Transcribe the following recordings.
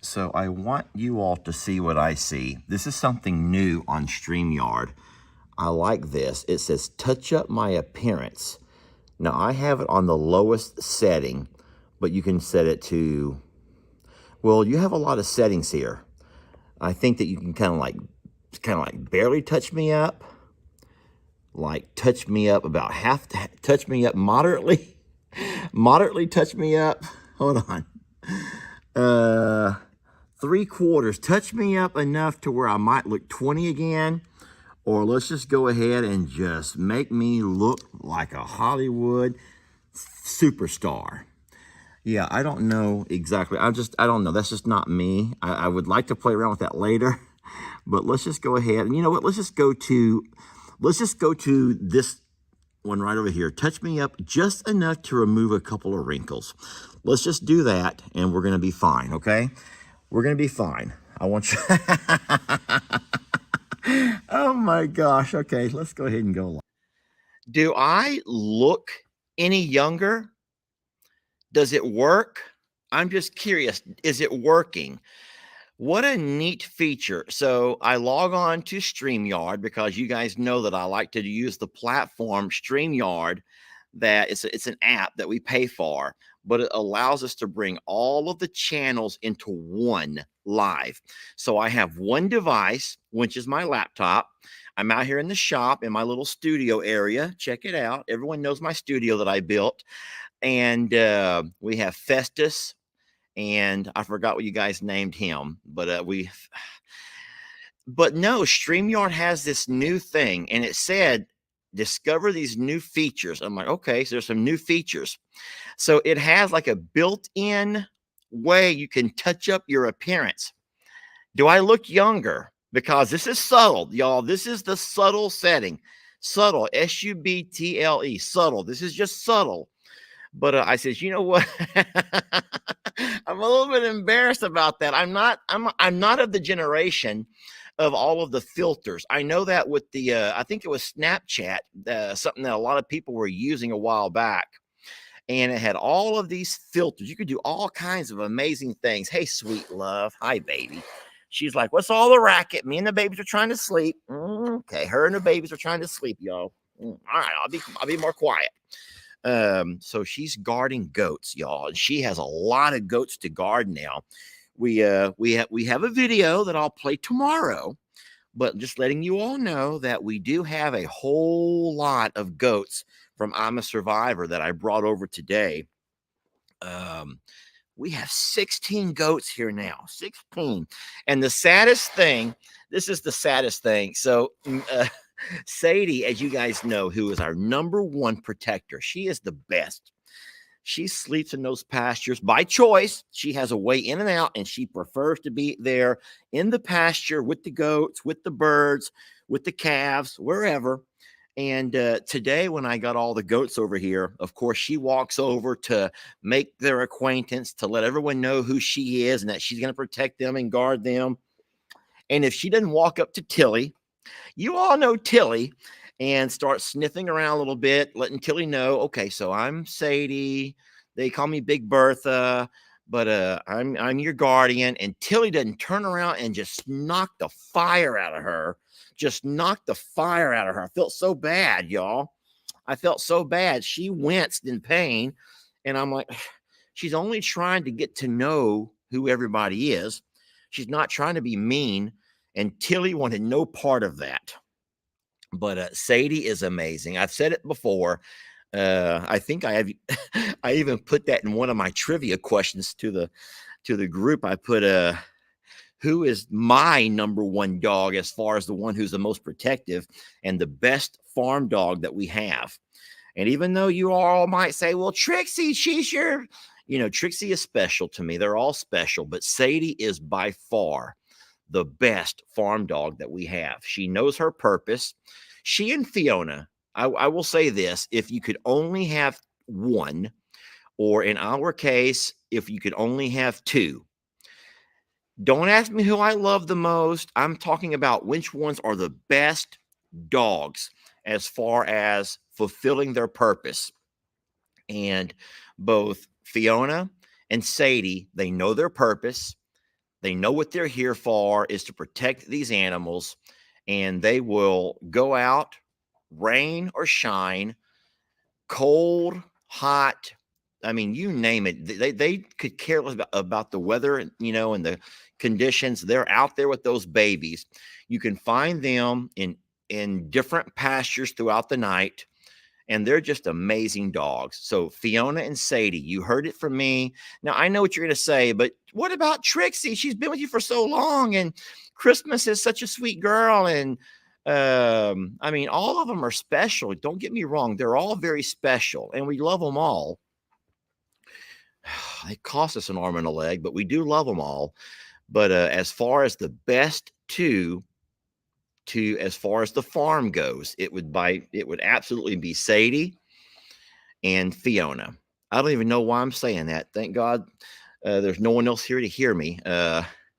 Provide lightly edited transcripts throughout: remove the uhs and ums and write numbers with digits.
So I want you all to see what I see. This is something new on StreamYard. I like this. It says, touch up my appearance. Now I have it on the lowest setting, but you can set it to, well, you have a lot of settings here. I think that you can kind of like barely touch me up, like touch me up about half, touch me up moderately, moderately touch me up. Hold on. 3/4, touch me up enough to where I might look 20 again, or let's just go ahead and just make me look like a Hollywood superstar. Yeah, I don't know exactly. I don't know. That's just not me. I would like to play around with that later, but let's just go ahead. And you know what? Let's just go to this one right over here. Touch me up just enough to remove a couple of wrinkles. Let's just do that, and we're going to be fine, okay? We're going to be fine. I want you... Oh, my gosh. Okay, let's go ahead and go live. Do I look any younger? Does it work? I'm just curious. Is it working? What a neat feature. So I log on to StreamYard because you guys know that I like to use the platform StreamYard. That it's an app that we pay for, but it allows us to bring all of the channels into one live. So I have one device, which is my laptop. I'm out here in the shop in my little studio area. Check it out. Everyone knows my studio that I built. And we have Festus, and I forgot what you guys named him, but no, StreamYard has this new thing, and it said, discover these new features. I'm like, okay, so there's some new features. So it has like a built-in way you can touch up your appearance. Do I look younger? Because this is subtle, y'all. This is the subtle setting. Subtle, S-U-B-T-L-E, subtle. This is just subtle. But I says, you know what? I'm a little bit embarrassed about that. I'm not of the generation of all of the filters. I know that with the I think it was Snapchat, something that a lot of people were using a while back. And it had all of these filters. You could do all kinds of amazing things. Hey, sweet love. Hi, baby. She's like, what's all the racket? Me and the babies are trying to sleep. Okay, her and the babies are trying to sleep, y'all. All right, I'll be more quiet. So she's guarding goats, y'all, and she has a lot of goats to guard now. We have a video that I'll play tomorrow, but just letting you all know that we do have a whole lot of goats from I'm a Survivor that I brought over today. We have 16 goats here now, 16. And the saddest thing, this is the saddest thing. So Sadie, as you guys know, who is our #1 protector, she is the best. She sleeps in those pastures by choice. She has a way in and out, and she prefers to be there in the pasture with the goats, with the birds, with the calves, wherever. And today, when I got all the goats over here, of course, she walks over to make their acquaintance, to let everyone know who she is and that she's going to protect them and guard them. And if she doesn't walk up to Tilly, you all know Tilly, and start sniffing around a little bit, letting Tilly know, okay, so I'm Sadie. They call me Big Bertha, but I'm your guardian. And Tilly doesn't turn around and just knock the fire out of her. Just knock the fire out of her. I felt so bad, y'all. I felt so bad. She winced in pain. And I'm like, she's only trying to get to know who everybody is. She's not trying to be mean. And Tilly wanted no part of that. But Sadie is amazing. I've said it before. I think I have. I even put that in one of my trivia questions to the group. I put who is my #1 dog as far as the one who's the most protective and the best farm dog that we have. And even though you all might say, well, Trixie, she's your, Trixie is special to me. They're all special, but Sadie is by far the best farm dog that we have. She knows her purpose. She and Fiona, I will say this, if you could only have one, or in our case, if you could only have two, don't ask me who I love the most. I'm talking about which ones are the best dogs as far as fulfilling their purpose. And both Fiona and Sadie, they know their purpose. They know what they're here for is to protect these animals, and they will go out, rain or shine, cold, hot. I mean, you name it. They could care less about the weather, you know, and the conditions. They're out there with those babies. You can find them in different pastures throughout the night, and they're just amazing dogs. So Fiona and Sadie, you heard it from me. Now I know what you're going to say, but what about Trixie? She's been with you for so long, and Christmas is such a sweet girl. And I mean, all of them are special. Don't get me wrong; they're all very special, and we love them all. They cost us an arm and a leg, but we do love them all. But as far as the best two, as far as the farm goes, it would absolutely be Sadie and Fiona. I don't even know why I'm saying that. Thank God there's no one else here to hear me.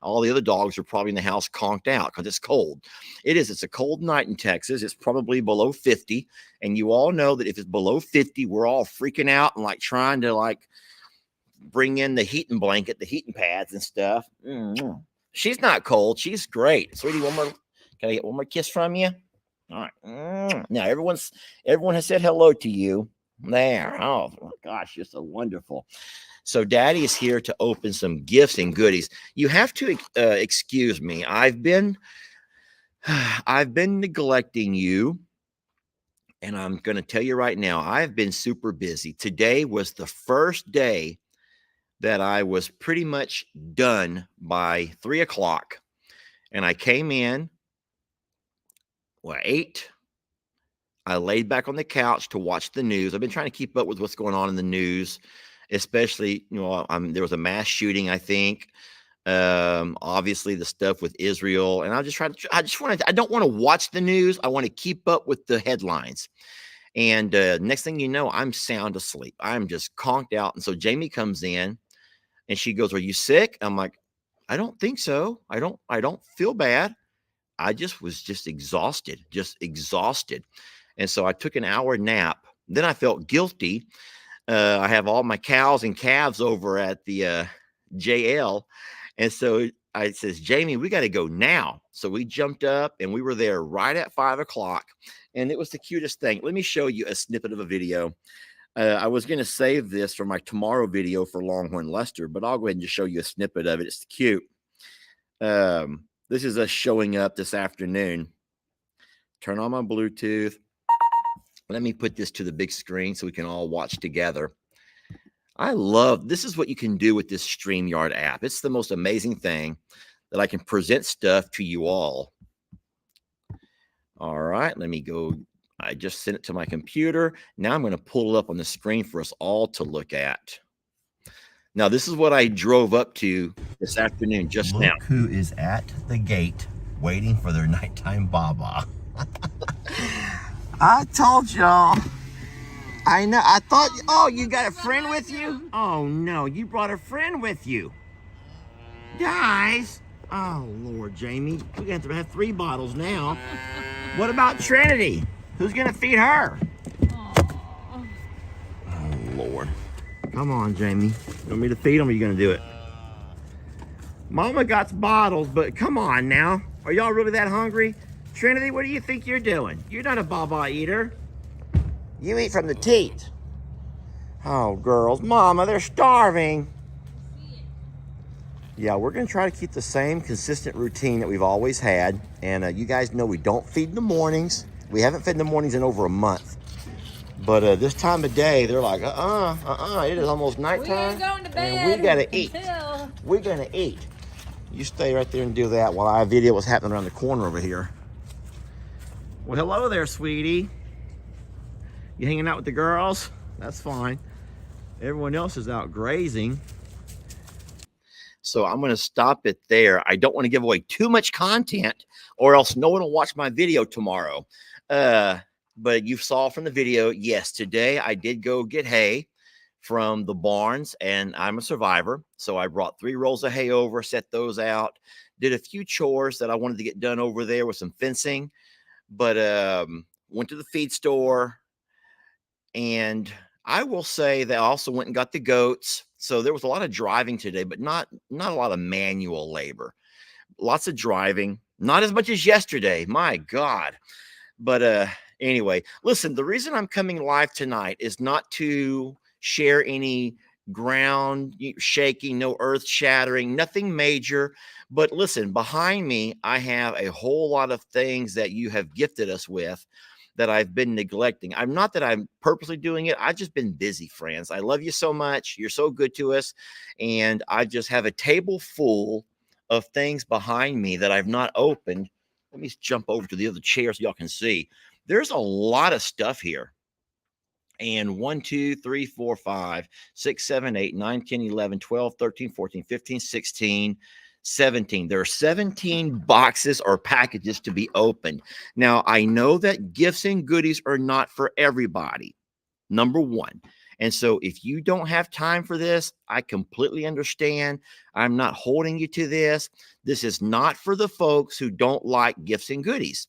All the other dogs are probably in the house conked out because it's cold. It is. It's a cold night in Texas. It's probably below 50. And you all know that if it's below 50, we're all freaking out and like trying to like bring in the heating blanket, the heating pads and stuff. She's not cold. She's great. Sweetie, can I get one more kiss from you? All right. Now everyone has said hello to you. There. Oh my gosh, you're so wonderful. So Daddy is here to open some gifts and goodies. You have to excuse me. I've been neglecting you, and I'm going to tell you right now, I've been super busy. Today was the first day that I was pretty much done by 3 o'clock, and I came in. Well, 8. I laid back on the couch to watch the news. I've been trying to keep up with what's going on in the news, especially, you know, there was a mass shooting, I think. Obviously the stuff with Israel. And I don't want to watch the news. I want to keep up with the headlines. And next thing you know, I'm sound asleep. I'm just conked out. And so Jamie comes in and she goes, "Are you sick?" I'm like, "I don't think so. I don't feel bad. I was exhausted, And so I took an hour nap. Then I felt guilty. I have all my cows and calves over at the JL. And so I says, "Jamie, we got to go now." So we jumped up and we were there right at 5 o'clock. And it was the cutest thing. Let me show you a snippet of a video. I was going to save this for my tomorrow video for Longhorn Lester, but I'll go ahead and just show you a snippet of it. It's cute. This is us showing up this afternoon. Turn on my Bluetooth. Let me put this to the big screen so we can all watch together. This is what you can do with this StreamYard app. It's the most amazing thing that I can present stuff to you all. All right, let me go. I just sent it to my computer. Now I'm going to pull it up on the screen for us all to look at. Now, this is what I drove up to this afternoon just now. Look who is at the gate waiting for their nighttime baba. I told y'all. I know. I thought, oh, you got a friend with you? Oh, no, you brought a friend with you. Guys. Oh, Lord, Jamie. We're going to have 3 bottles now. What about Trinity? Who's going to feed her? Oh, Lord. Come on, Jamie. You want me to feed them or are you going to do it? Mama got bottles, but come on now. Are y'all really that hungry? Trinity, what do you think you're doing? You're not a baba eater. You eat from the teat. Oh, girls. Mama, they're starving. Yeah, we're going to try to keep the same consistent routine that we've always had. And you guys know we don't feed in the mornings. We haven't fed in the mornings in over a month. But this time of day, they're like, it is almost nighttime. We ain't going to bed. And we got to eat. We're going to eat. You stay right there and do that while I video what's happening around the corner over here. Well, hello there, sweetie. You hanging out with the girls? That's fine. Everyone else is out grazing. So I'm going to stop it there. I don't want to give away too much content or else no one will watch my video tomorrow. But you saw from the video, yes, today I did go get hay from the barns and I'm a survivor. So I brought 3 rolls of hay over, set those out, did a few chores that I wanted to get done over there with some fencing, but went to the feed store. And I will say that I also went and got the goats So there was a lot of driving today, but not a lot of manual labor. Lots of driving, not as much as yesterday. My God. But anyway, listen, the reason I'm coming live tonight is not to share any ground shaking, no earth shattering, nothing major. But listen, behind me, I have a whole lot of things that you have gifted us with that I've been neglecting. I'm not that I'm purposely doing it. I've just been busy, friends. I love you so much. You're so good to us. And I just have a table full of things behind me that I've not opened. Let me jump over to the other chair so y'all can see. There's a lot of stuff here. And 1, 2, 3, 4, 5, 6, 7, 8, 9, 10, 11, 12, 13, 14, 15, 16, 17. There are 17 boxes or packages to be opened. Now, I know that gifts and goodies are not for everybody, number one. And so if you don't have time for this, I completely understand. I'm not holding you to this. This is not for the folks who don't like gifts and goodies.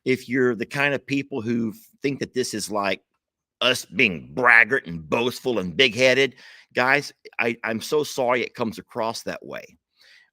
If you're the kind of people who think that this is like us being braggart and boastful and big-headed, guys, I'm so sorry it comes across that way.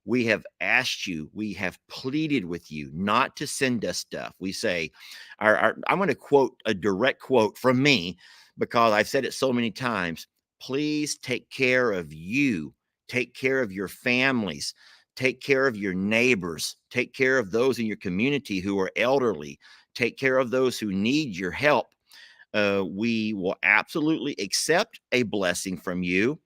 We have asked you, we have pleaded with you not to send us stuff. We say, I'm going to quote a direct quote from me because I've said it so many times. Please take care of you, take care of your families, take care of your neighbors, take care of those in your community who are elderly, take care of those who need your help. We will absolutely accept a blessing from you,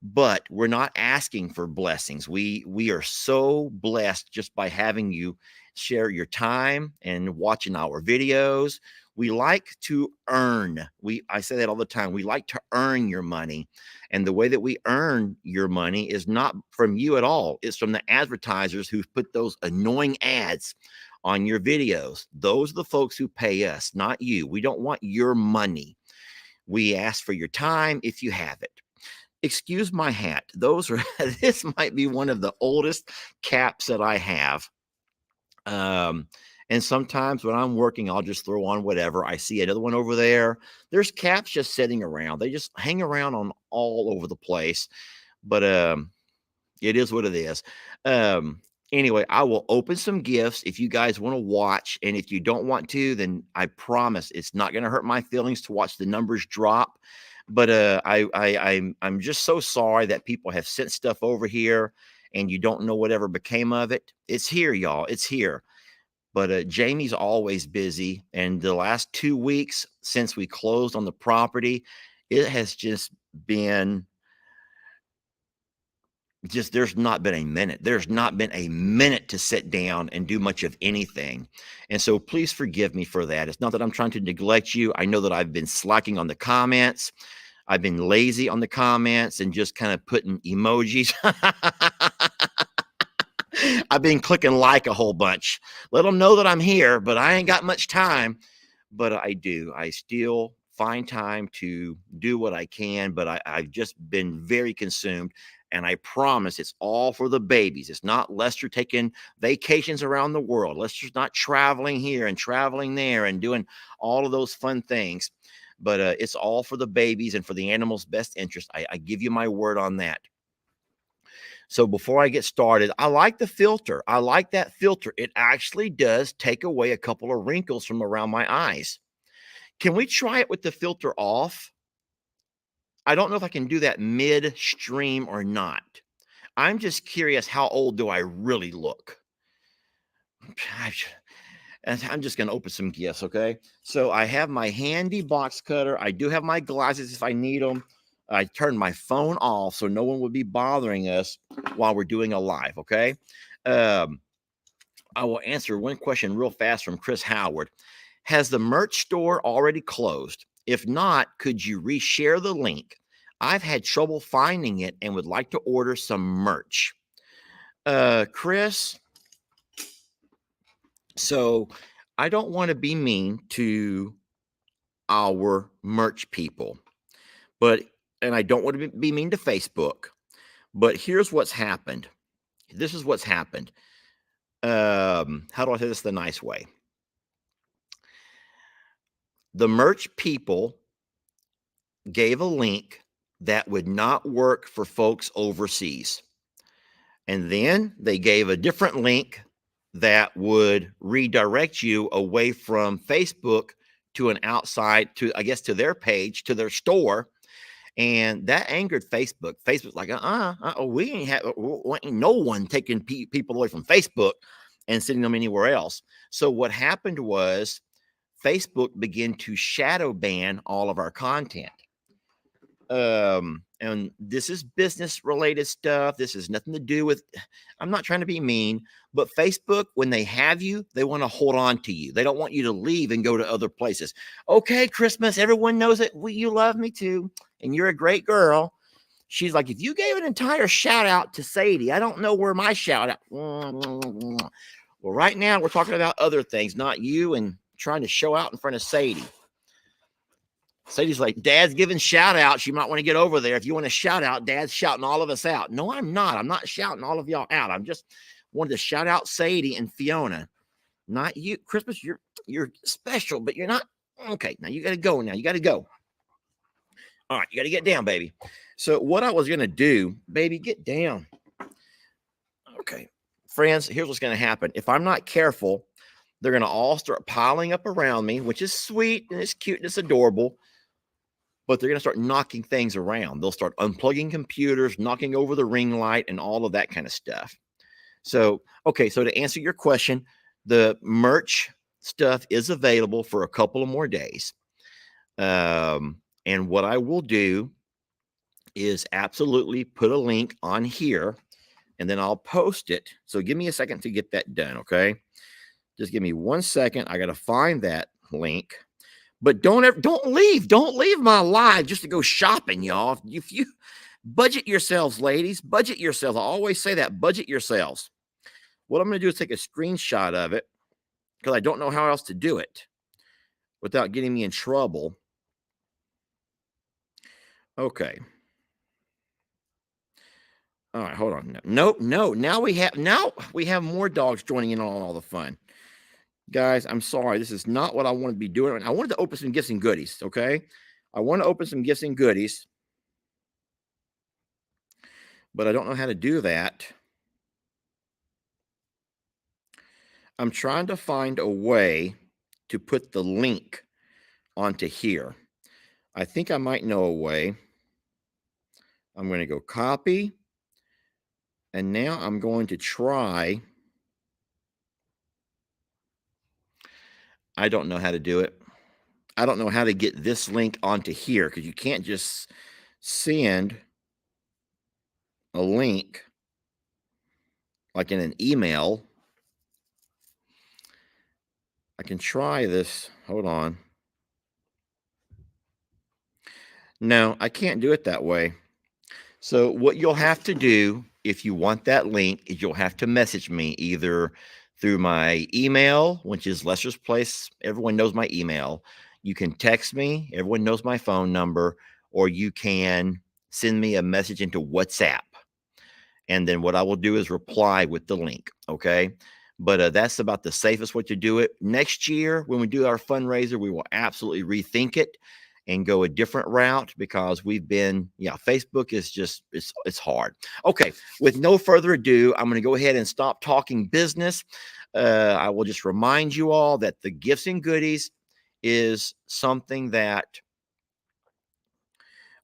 but we're not asking for blessings. We are so blessed just by having you share your time and watching our videos. We like to earn. I say that all the time. We like to earn your money. And the way that we earn your money is not from you at all. It's from the advertisers who put those annoying ads on your videos. Those are the folks who pay us, not you. We don't want your money. We ask for your time if you have it. Excuse my hat. Those are this might be one of the oldest caps that I have. And sometimes when I'm working, I'll just throw on whatever. I see another one over there. There's caps just sitting around. They just hang around on all over the place. But it is what it is. Anyway, I will open some gifts if you guys want to watch. And if you don't want to, then I promise it's not going to hurt my feelings to watch the numbers drop. But I'm just so sorry that people have sent stuff over here and you don't know whatever became of it. It's here, y'all. It's here. But Jamie's always busy. And the last 2 weeks since we closed on the property, it has just been there's not been a minute. There's not been a minute to sit down and do much of anything. And so please forgive me for that. It's not that I'm trying to neglect you. I know that I've been slacking on the comments. I've been lazy on the comments and just kind of putting emojis. I've been clicking like a whole bunch. Let them know that I'm here, but I ain't got much time. But I do. I still find time to do what I can, but I've just been very consumed. And I promise it's all for the babies. It's not Lester taking vacations around the world. Lester's not traveling here and traveling there and doing all of those fun things. But it's all for the babies and for the animals' best interest. I give you my word on that. So before I get started, I like the filter. I like that filter. It actually does take away a couple of wrinkles from around my eyes. Can we try it with the filter off? I don't know if I can do that mid-stream or not. I'm just curious, how old do I really look? I'm just going to open some gifts, okay? So I have my handy box cutter. I do have my glasses if I need them. I turned my phone off so no one would be bothering us while we're doing a live, okay? I will answer one question real fast from Chris Howard. Has the merch store already closed? If not, could you reshare the link? I've had trouble finding it and would like to order some merch. Chris, so I don't want to be mean to our merch people, and I don't want to be mean to Facebook, but here's what's happened. This is what's happened. How do I say this the nice way? The merch people gave a link that would not work for folks overseas. And then they gave a different link that would redirect you away from Facebook to an outside, to, I guess, to their page, to their store. And that angered Facebook. Facebook's like, we ain't no one taking people away from Facebook and sending them anywhere else. So what happened was Facebook began to shadow ban all of our content. And this is business related stuff. This has nothing to do with, I'm not trying to be mean, but Facebook, when they have you, they want to hold on to you. They don't want you to leave and go to other places. Okay, Christmas, everyone knows that you love me too, and you're a great girl. She's like, if you gave an entire shout out to Sadie, I don't know where my shout out. Well, right now we're talking about other things, not you, and trying to show out in front of Sadie. Sadie's like, Dad's giving shout outs. You might want to get over there. If you want to shout out, Dad's shouting all of us out. No, I'm not. I'm not shouting all of y'all out. I'm just wanted to shout out Sadie and Fiona. Not you. Christmas, you're special, but you're not. Okay, now you got to go now. You got to go. All right, you got to get down, baby. So what I was going to do, baby, get down. Okay, friends, here's what's going to happen. If I'm not careful, they're going to all start piling up around me, which is sweet and it's cute and it's adorable. But they're going to start knocking things around. They'll start unplugging computers, knocking over the ring light, and all of that kind of stuff. So, okay, so to answer your question, the merch stuff is available for a couple of more days. And what I will do is absolutely put a link on here, and then I'll post it. So give me a second to get that done, okay? Just give me 1 second. I got to find that link. But don't leave my live just to go shopping, y'all. If you budget yourselves, ladies, budget yourselves. I always say that, budget yourselves. What I'm going to do is take a screenshot of it because I don't know how else to do it without getting me in trouble. Okay. All right, hold on. No. Now we have more dogs joining in on all the fun. Guys, I'm sorry. This is not what I want to be doing. I wanted to open some gifts and goodies, okay? I want to open some gifts and goodies, but I don't know how to do that. I'm trying to find a way to put the link onto here. I think I might know a way. I'm going to go copy, and now I'm going to try. I don't know how to do it. I don't know how to get this link onto here because you can't just send a link like in an email. I can try this. Hold on. No, I can't do it that way. So what you'll have to do if you want that link is you'll have to message me either through my email, which is Lester's Place. Everyone knows my email. You can text me. Everyone knows my phone number. Or you can send me a message into WhatsApp. And then what I will do is reply with the link, okay? But that's about the safest way to do it. Next year, when we do our fundraiser, we will absolutely rethink it and go a different route because Facebook is just, it's hard. Okay, with no further ado, I'm going to go ahead and stop talking business. I will just remind you all that the gifts and goodies is something that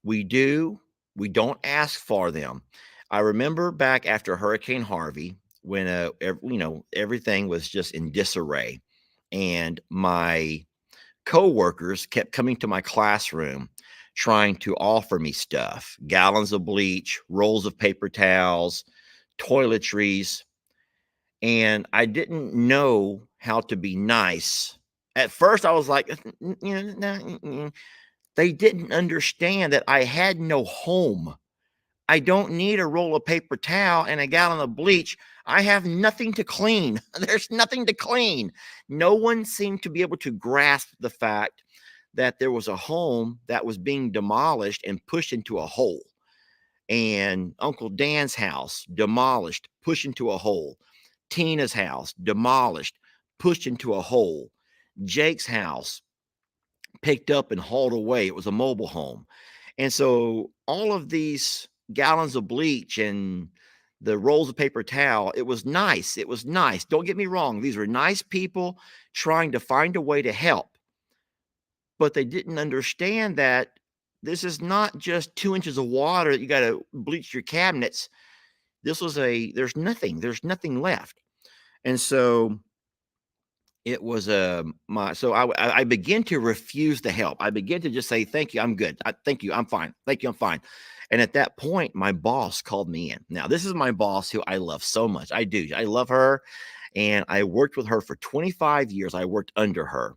we do. We don't ask for them. I remember back after Hurricane Harvey when, everything was just in disarray, and my coworkers kept coming to my classroom trying to offer me stuff, gallons of bleach, rolls of paper towels, toiletries. And I didn't know how to be nice. At first I was like, they didn't understand that I had no home. I don't need a roll of paper towel and a gallon of bleach. I have nothing to clean. There's nothing to clean. No one seemed to be able to grasp the fact that there was a home that was being demolished and pushed into a hole. And Uncle Dan's house, demolished, pushed into a hole. Tina's house, demolished, pushed into a hole. Jake's house, picked up and hauled away. It was a mobile home. And so all of these gallons of bleach and the rolls of paper towel, it was nice. It was nice. Don't get me wrong. These were nice people trying to find a way to help, but they didn't understand that this is not just 2 inches of water that you got to bleach your cabinets. This was there's nothing left. And so it was I begin to refuse to help. I begin to just say, thank you, I'm good. Thank you, I'm fine. Thank you, I'm fine. And at that point, my boss called me in. Now, this is my boss who I love so much. I do. I love her. And I worked with her for 25 years. I worked under her.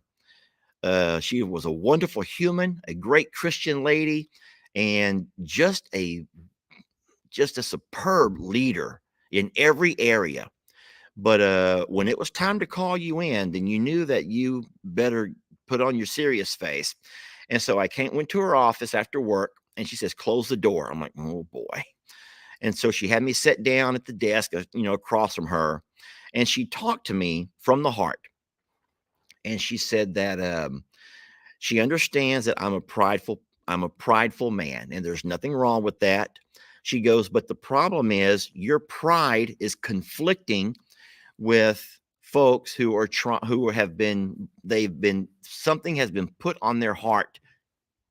She was a wonderful human, a great Christian lady, and just a superb leader in every area. But when it was time to call you in, then you knew that you better put on your serious face. And so went to her office after work, and she says, "Close the door." I'm like, "Oh boy." And so she had me sit down at the desk, across from her, and she talked to me from the heart. And she said that she understands that I'm a prideful man, and there's nothing wrong with that. She goes, "But the problem is your pride is conflicting with folks who are something has been put on their heart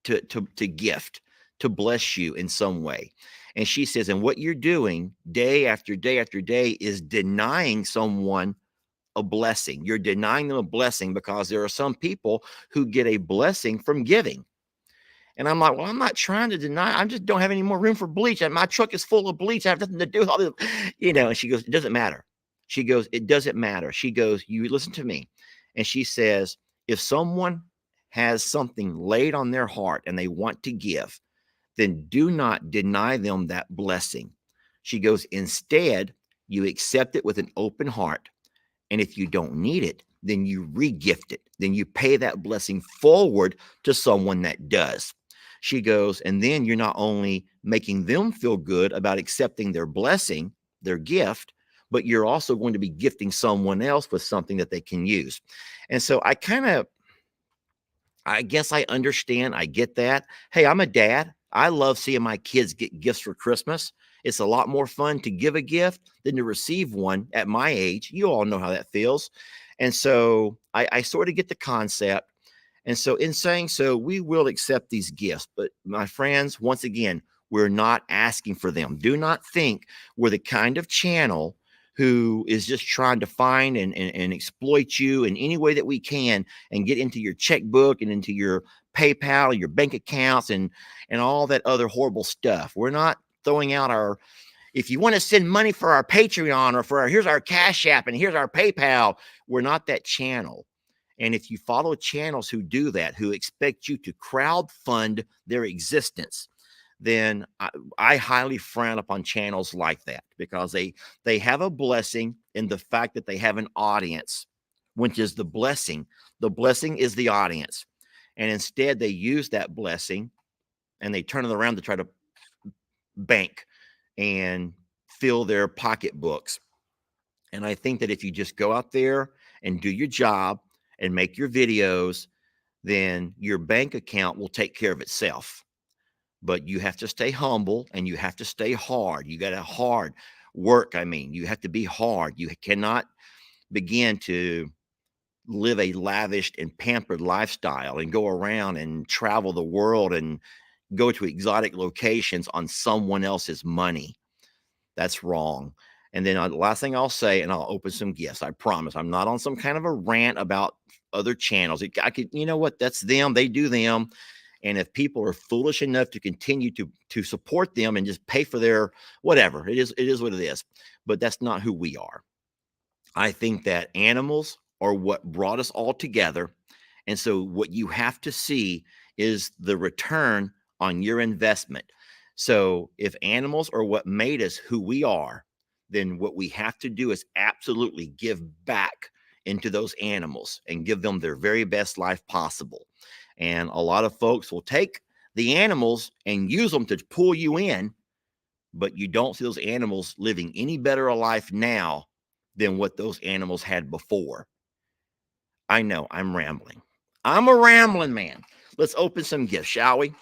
to gift, to bless you in some way." And she says, "And what you're doing day after day after day is denying someone a blessing. You're denying them a blessing because there are some people who get a blessing from giving." And I'm like, "Well, I'm not trying to deny. I just don't have any more room for bleach. And my truck is full of bleach. I have nothing to do with all this." And she goes, "It doesn't matter." She goes, "It doesn't matter." She goes, "You listen to me." And she says, "If someone has something laid on their heart and they want to give, then do not deny them that blessing." She goes, "Instead, you accept it with an open heart. And if you don't need it, then you re-gift it. Then you pay that blessing forward to someone that does." She goes, "And then you're not only making them feel good about accepting their blessing, their gift, but you're also going to be gifting someone else with something that they can use." And so I guess I understand. I get that. Hey, I'm a dad. I love seeing my kids get gifts for Christmas. It's a lot more fun to give a gift than to receive one at my age. You all know how that feels. And so I sort of get the concept. And so in saying so, we will accept these gifts. But my friends, once again, we're not asking for them. Do not think we're the kind of channel who is just trying to find and exploit you in any way that we can and get into your checkbook and into your PayPal, your bank accounts, and all that other horrible stuff. We're not throwing out if you want to send money for our Patreon or here's our Cash App and here's our PayPal, we're not that channel. And if you follow channels who do that, who expect you to crowd fund their existence, then I highly frown upon channels like that, because they have a blessing in the fact that they have an audience, which is the blessing. The blessing is the audience. And instead they use that blessing and they turn it around to try to bank and fill their pocketbooks. And I think that if you just go out there and do your job and make your videos, then your bank account will take care of itself. But you have to stay humble and you have to stay hard. You got to hard work. I mean, you have to be hard. You cannot begin to live a lavished and pampered lifestyle and go around and travel the world and go to exotic locations on someone else's money. That's wrong. And then the last thing I'll say, and I'll open some gifts. I promise I'm not on some kind of a rant about other channels. I could, you know what? That's them. They do them. And if people are foolish enough to continue to support them and just pay for their whatever, it is what it is. But that's not who we are. I think that animals are what brought us all together. And so what you have to see is the return on your investment. So if animals are what made us who we are, then what we have to do is absolutely give back into those animals and give them their very best life possible. And a lot of folks will take the animals and use them to pull you in, but you don't see those animals living any better a life now than what those animals had before. I know I'm rambling. I'm a rambling man. Let's open some gifts, shall we?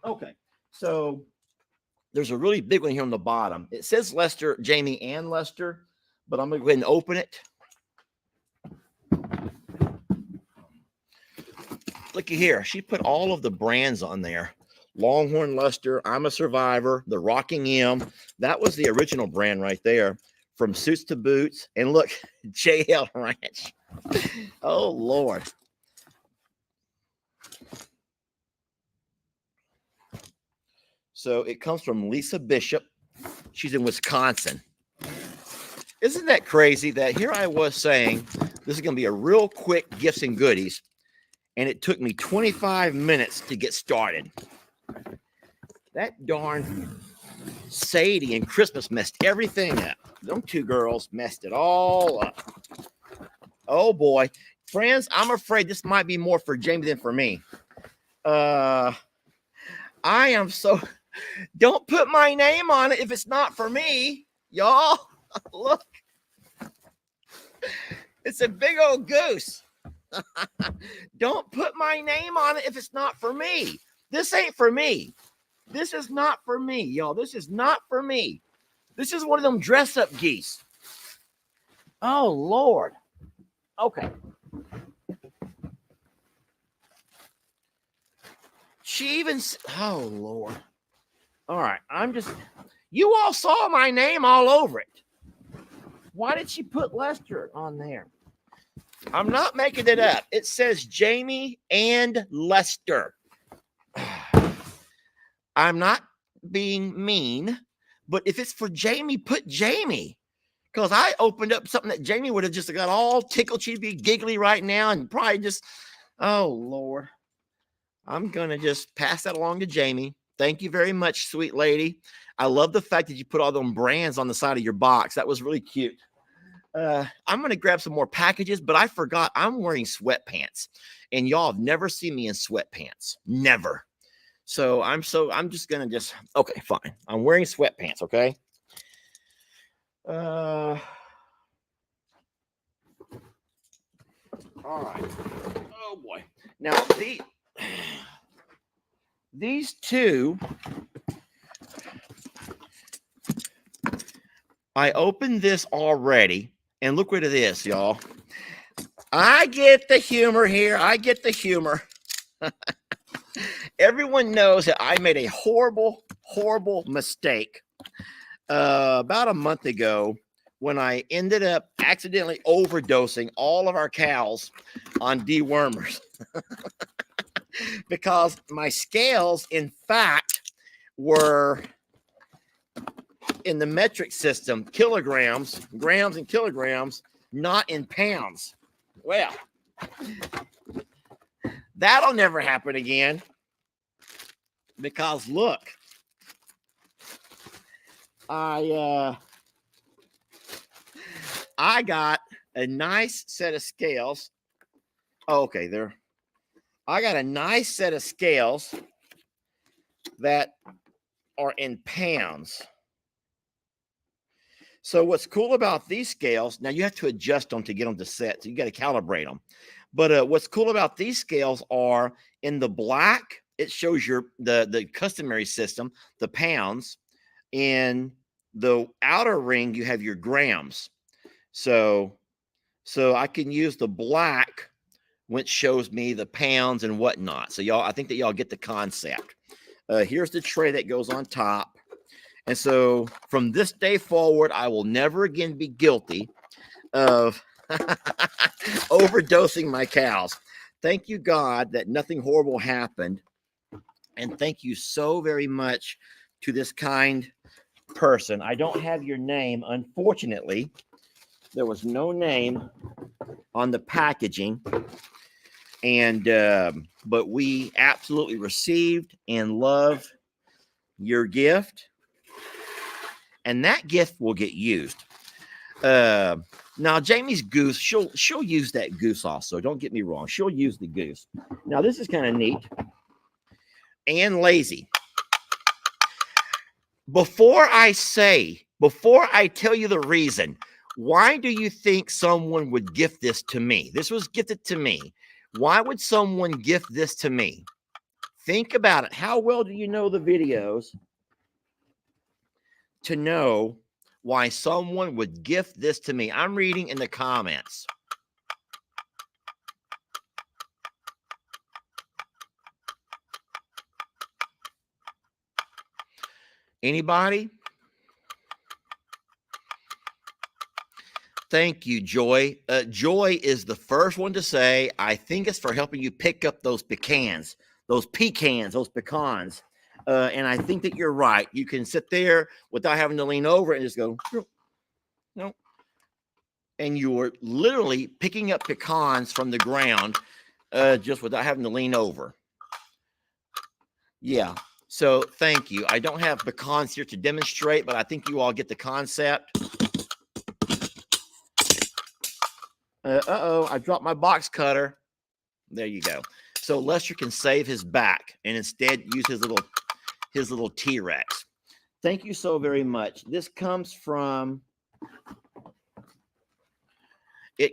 Okay, so there's a really big one here on the bottom. It says Lester, Jamie, and Lester, but I'm going to go ahead and open it. Looky here. She put all of the brands on there. Longhorn Lester, I'm a Survivor, the Rocking M. That was the original brand right there. From Suits to Boots. And look, JL Ranch. Oh, Lord. So it comes from Lisa Bishop. She's in Wisconsin. Isn't that crazy that here I was saying this is going to be a real quick gifts and goodies, and it took me 25 minutes to get started. That darn Sadie and Christmas messed everything up. Them two girls messed it all up. Oh, boy. Friends, I'm afraid this might be more for Jamie than for me. I am so... Don't put my name on it if it's not for me, y'all. Look. It's a big old goose. Don't put my name on it if it's not for me. This ain't for me. This is not for me, y'all. This is not for me. This is one of them dress-up geese. Oh, Lord. Okay. She even... Oh, Lord. All right, you all saw my name all over it. Why did she put Lester on there? I'm not making it up. It says Jamie and Lester. I'm not being mean, but if it's for Jamie, put Jamie. Because I opened up something that Jamie would have just got all tickled. She'd be giggly right now and probably just, oh, Lord. I'm going to just pass that along to Jamie. Thank you very much, sweet lady. I love the fact that you put all them brands on the side of your box. That was really cute. I'm going to grab some more packages, but I forgot I'm wearing sweatpants. And y'all have never seen me in sweatpants. Never. So I'm just going to okay, fine. I'm wearing sweatpants, okay? All right. Oh, boy. Now, these two, I opened this already, and look what it is, y'all. I get the humor here. I get the humor. Everyone knows that I made a horrible, horrible mistake about a month ago when I ended up accidentally overdosing all of our cows on dewormers. Because my scales, in fact, were in the metric system, kilograms, grams and kilograms, not in pounds. Well, that'll never happen again. Because look, I got a nice set of scales. Oh, okay, I got a nice set of scales that are in pounds. So what's cool about these scales, now you have to adjust them to get them to set. So you got to calibrate them. But what's cool about these scales are in the black, it shows the customary system, the pounds. In the outer ring, you have your grams. So I can use the black, which shows me the pounds and whatnot. So y'all, I think that y'all get the concept. Here's the tray that goes on top. And so from this day forward, I will never again be guilty of overdosing my cows. Thank you, God, that nothing horrible happened. And thank you so very much to this kind person. I don't have your name, unfortunately. There was no name on the packaging. And but we absolutely received and love your gift. And that gift will get used. Now, Jamie's goose, she'll use that goose also. Don't get me wrong. She'll use the goose. Now, this is kind of neat and lazy. Before I tell you the reason, why do you think someone would gift this to me? This was gifted to me. Why would someone gift this to me? Think about it. How well do you know the videos to know why someone would gift this to me? I'm reading in the comments. Anybody? Thank you, Joy. Joy is the first one to say, I think it's for helping you pick up those pecans, those pecans. And I think that you're right. You can sit there without having to lean over and just go, no. And you're literally picking up pecans from the ground just without having to lean over. Yeah. So thank you. I don't have pecans here to demonstrate, but I think you all get the concept. I dropped my box cutter. There you go. So Lester can save his back and instead use his little T-Rex. Thank you so very much. This comes from, KR.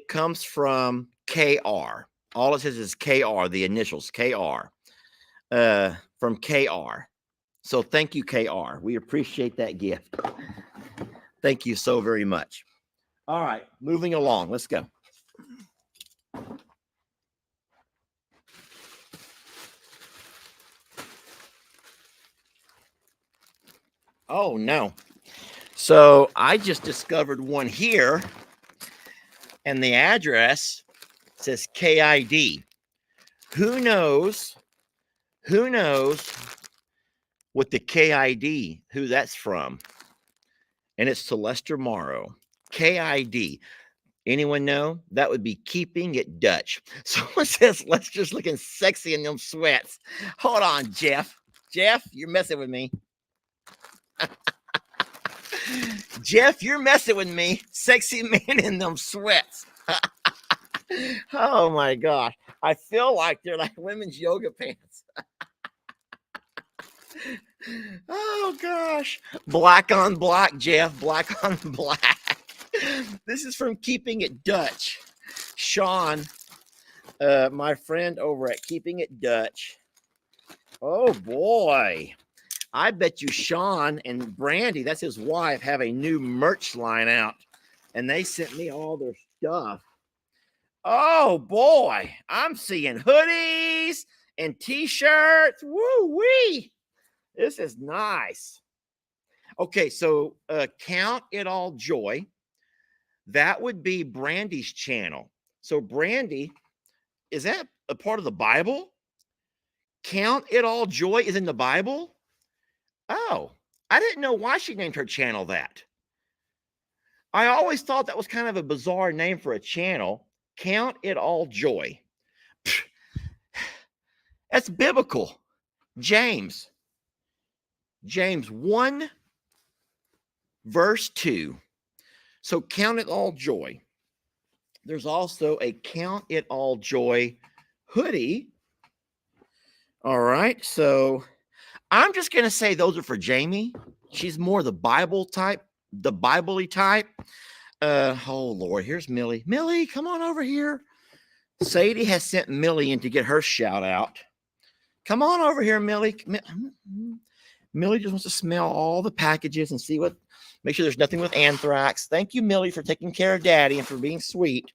All it says is KR, the initials, KR, from KR. So thank you, KR. We appreciate that gift. Thank you so very much. All right, moving along. Let's go. Oh, no. So I just discovered one here, and the address says KID. Who knows what the KID, who that's from? And it's to Lester Morrow. KID. Anyone know? That would be keeping it Dutch. Someone says Lester's looking sexy in them sweats. Hold on, Jeff. Jeff, you're messing with me. Jeff, you're messing with me. Sexy man in them sweats. Oh my gosh. I feel like they're like women's yoga pants. Oh gosh. Black on black, Jeff. Black on black. This is from Keeping It Dutch. Sean, my friend over at Keeping It Dutch. Oh boy. I bet you Sean and Brandy, that's his wife, have a new merch line out. And they sent me all their stuff. Oh boy. I'm seeing hoodies and t-shirts. Woo-wee. This is nice. Okay, so Count It All Joy. That would be Brandy's channel. So Brandy, is that a part of the Bible? Count It All Joy is in the Bible? Oh, I didn't know why she named her channel that. I always thought that was kind of a bizarre name for a channel. Count It All Joy. That's biblical. James 1, verse 2. So count it all joy. There's also a Count It All Joy hoodie. All right. So I'm just going to say those are for Jamie. She's more the Bible type, the Bible-y type. Oh, Lord. Here's Millie. Millie, come on over here. Sadie has sent Millie in to get her shout out. Come on over here, Millie. Millie just wants to smell all the packages and see what, make sure there's nothing with anthrax. Thank you, Millie, for taking care of Daddy and for being sweet.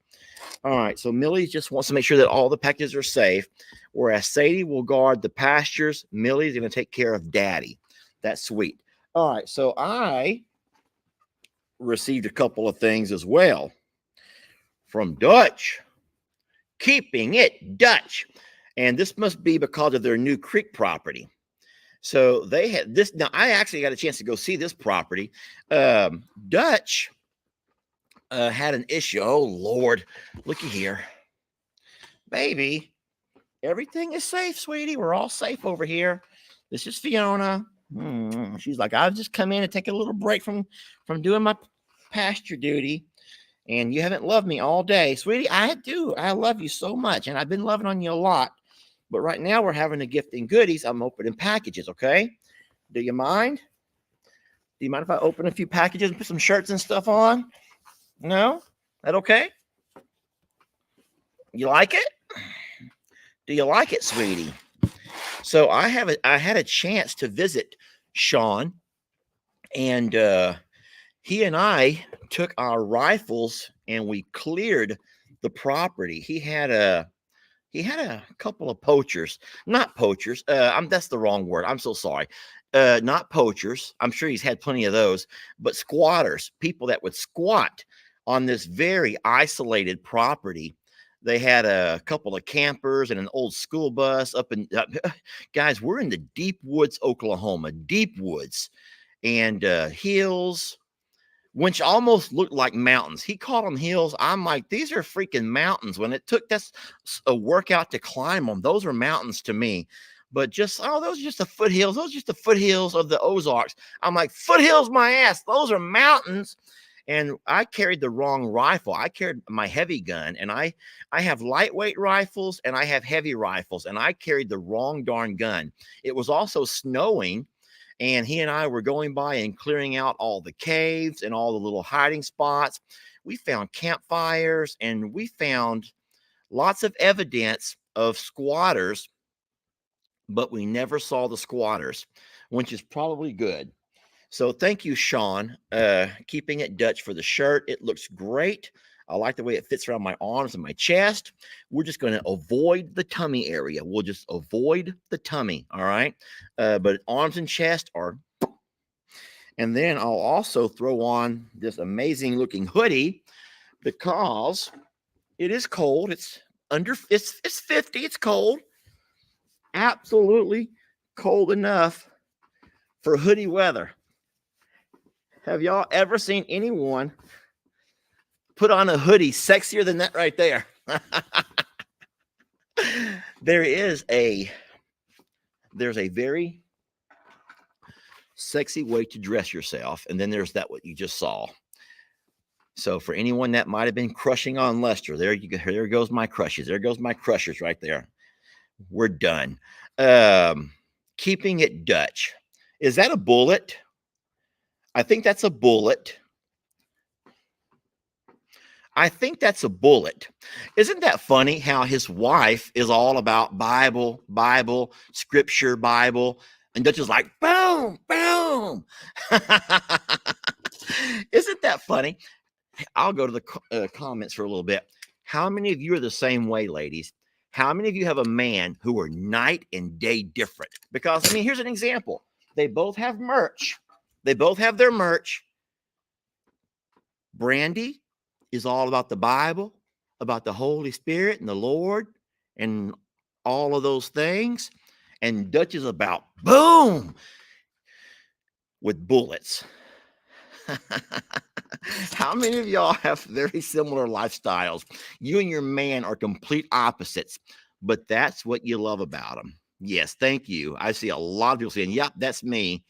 All right, so Millie just wants to make sure that all the packages are safe, whereas Sadie will guard the pastures. Millie's going to take care of Daddy. That's sweet. All right, so I received a couple of things as well from Dutch. Keeping It Dutch. And this must be because of their New Creek property. So they had this. Now, I actually got a chance to go see this property. Dutch had an issue. Oh, Lord. Looky here. Baby, everything is safe, sweetie. We're all safe over here. This is Fiona. She's like, I've just come in and take a little break from doing my pasture duty. And you haven't loved me all day. Sweetie, I do. I love you so much. And I've been loving on you a lot. But right now we're having a gifting goodies. I'm opening packages, okay? Do you mind? Do you mind if I open a few packages and put some shirts and stuff on? No? That okay? You like it? Do you like it, sweetie? So I had a chance to visit Sean, and he and I took our rifles and we cleared the property. He had a couple of poachers, not poachers. That's the wrong word. I'm so sorry. Not poachers. I'm sure he's had plenty of those, but squatters, people that would squat on this very isolated property. They had a couple of campers and an old school bus up in, guys, we're in the deep woods, Oklahoma, deep woods and hills, which almost looked like mountains. He called them hills. I'm like, these are freaking mountains. When it took us a workout to climb them, those are mountains to me. But just, oh, those are just the foothills. Those are just the foothills of the Ozarks. I'm like, foothills, my ass. Those are mountains. And I carried the wrong rifle. I carried my heavy gun, and I have lightweight rifles and I have heavy rifles, and I carried the wrong darn gun. It was also snowing, and he and I were going by and clearing out all the caves and all the little hiding spots. We found campfires, and we found lots of evidence of squatters, but we never saw the squatters, which is probably good. So thank you, Sean. Keeping it Dutch for the shirt. It looks great. I like the way it fits around my arms and my chest. We're just going to avoid the tummy area. We'll just avoid the tummy. All right. But arms and chest are. And then I'll also throw on this amazing looking hoodie because it is cold. It's 50. It's cold. Absolutely cold enough for hoodie weather. Have y'all ever seen anyone put on a hoodie sexier than that right there? There's a very sexy way to dress yourself, and then there's that what you just saw. So for anyone that might have been crushing on Lester, there you go. There goes my crushes. There goes my crushers right there. We're done. Keeping it Dutch. Is that a bullet? I think that's a bullet. I think that's a bullet. Isn't that funny how his wife is all about Bible, scripture, Bible, and Dutch is like, boom, boom. Isn't that funny? I'll go to the comments for a little bit. How many of you are the same way, ladies? How many of you have a man who are night and day different? Because, I mean, here's an example. They both have merch. They both have their merch. Brandy is all about the Bible, about the Holy Spirit and the Lord and all of those things. And Dutch is about boom with bullets. How many of y'all have very similar lifestyles? You and your man are complete opposites, but that's what you love about them. Yes, thank you. I see a lot of people saying, yep, that's me.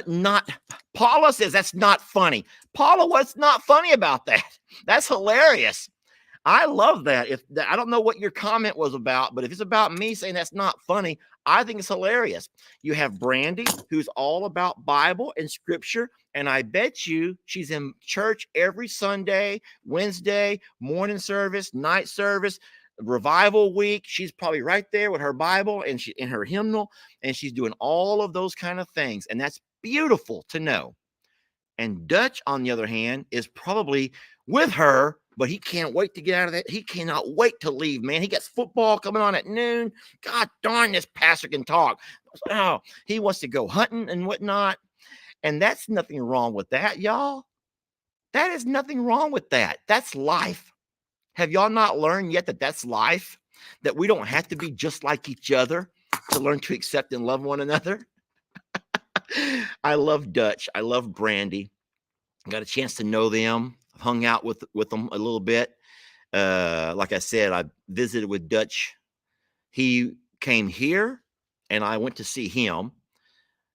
Not Paula says that's not funny. Paula, what's not funny about that? That's hilarious. I love that. I don't know what your comment was about, but if it's about me saying that's not funny, I think it's hilarious. You have Brandy, who's all about Bible and scripture, and I bet you she's in church every Sunday, Wednesday, morning service, night service, revival week. She's probably right there with her Bible and she in her hymnal, and she's doing all of those kind of things, and that's beautiful to know. And Dutch, on the other hand, is probably with her, but he can't wait to get out of that. He cannot wait to leave, man. He gets football coming on at noon. God darn, this pastor can talk. Oh, he wants to go hunting and whatnot. And that's nothing wrong with that, y'all. That is nothing wrong with that. That's life. Have y'all not learned yet that that's life? That we don't have to be just like each other to learn to accept and love one another? I love Dutch. I love Brandy. Got a chance to know them. I've hung out with them a little bit. Like I said, I visited with Dutch. He came here, and I went to see him.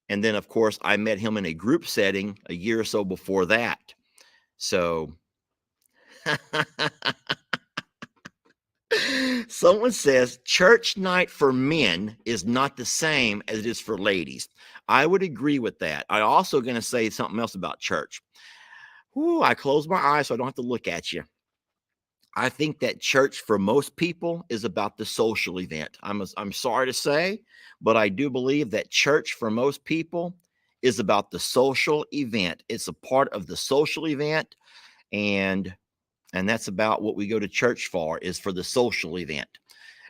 And then, of course, I met him in a group setting a year or so before that. So someone says church night for men is not the same as it is for ladies. I would agree with that. I'm also going to say something else about church. Ooh, I close my eyes so I don't have to look at you. I think that church for most people is about the social event. I'm sorry to say, but I do believe that church for most people is about the social event. It's a part of the social event, and that's about what we go to church for, is for the social event.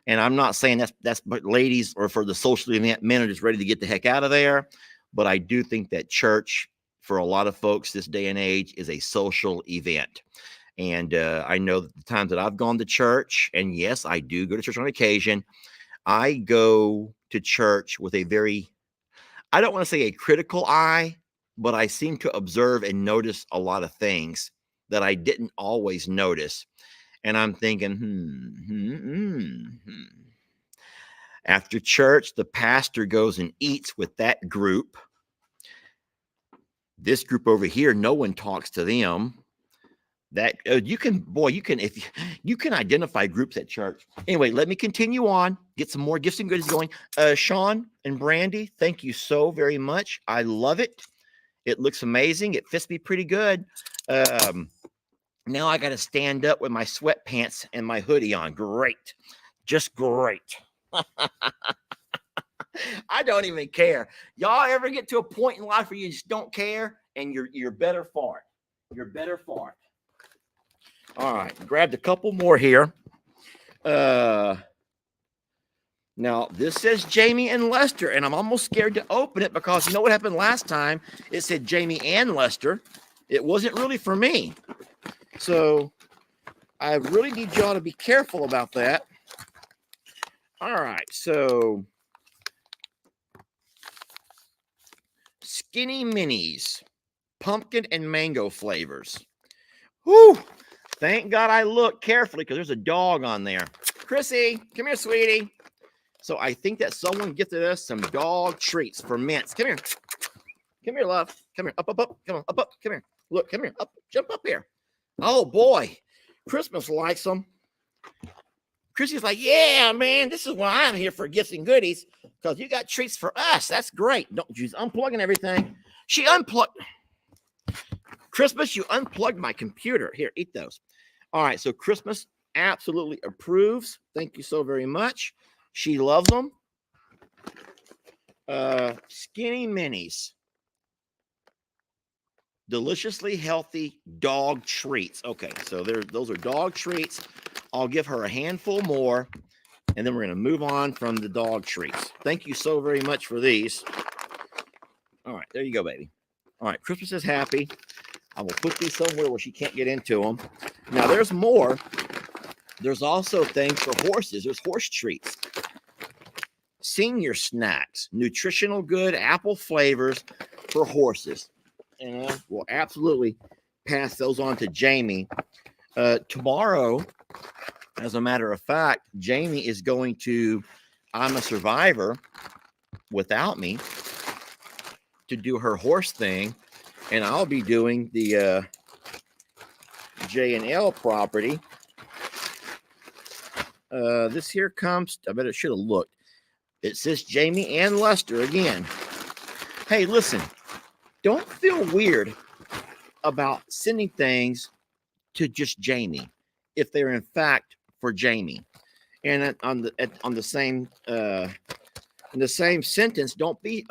And I'm not saying that's but ladies, or for the social event, men are just ready to get the heck out of there. But I do think that church for a lot of folks this day and age is a social event. And I know that the times that I've gone to church, and yes, I do go to church on occasion, I go to church with a very, I don't want to say a critical eye, but I seem to observe and notice a lot of things that I didn't always notice. And I'm thinking, After church, the pastor goes and eats with that group. This group over here, no one talks to them. That you can if you can identify groups at church. Anyway, let me continue on, get some more gifts and goodies going. Sean and Brandy, thank you so very much. I love it. It looks amazing. It fits me pretty good. Now I got to stand up with my sweatpants and my hoodie on. Great. Just great. I don't even care. Y'all ever get to a point in life where you just don't care and you're better for it? You're better for it. All right, grabbed a couple more here. Now this says Jamie and Lester, and I'm almost scared to open it because you know what happened last time? It said Jamie and Lester. It wasn't really for me. So I really need y'all to be careful about that. All right, so Skinny Minis, pumpkin and mango flavors. Whoo! Thank God I looked carefully because there's a dog on there. Chrissy, come here, sweetie. So I think that someone gifted us some dog treats for mints. Come here. Come here, love. Come here. Up. Come on. Up. Come here. Look, come here. Up. Jump up here. Oh, boy. Christmas likes them. Chrissy's like, yeah, man, this is why I'm here for gifts and goodies, because you got treats for us. That's great. Don't you unplugging everything. She unplugged. Christmas, you unplugged my computer. Here, eat those. All right, so Christmas absolutely approves. Thank you so very much. She loves them. Skinny Minis. Deliciously healthy dog treats. Okay, so those are dog treats. I'll give her a handful more, and then we're going to move on from the dog treats. Thank you so very much for these. All right, there you go, baby. All right, Christmas is happy. I will put these somewhere where she can't get into them. Now, there's more. There's also things for horses. There's horse treats. Senior snacks, nutritional good apple flavors for horses. And I will absolutely pass those on to Jamie. Tomorrow, as a matter of fact, Jamie is going to I'm a Survivor without me to do her horse thing. And I'll be doing the J&L property. This here comes, I bet it should have looked. It says Jamie and Lester again. Hey, listen, don't feel weird about sending things to just Jamie if they're in fact for Jamie. And on the same in the same sentence, don't be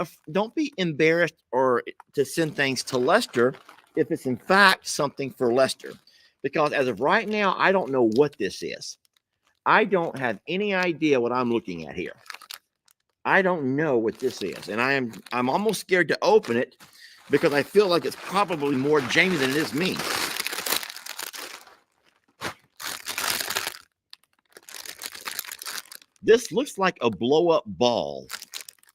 embarrassed or to send things to Lester if it's in fact something for Lester, because as of right now, I don't know what this is. I don't have any idea what I'm looking at here. I don't know what this is, and I'm almost scared to open it because I feel like it's probably more Jamie than it is me. This looks like a blow-up ball,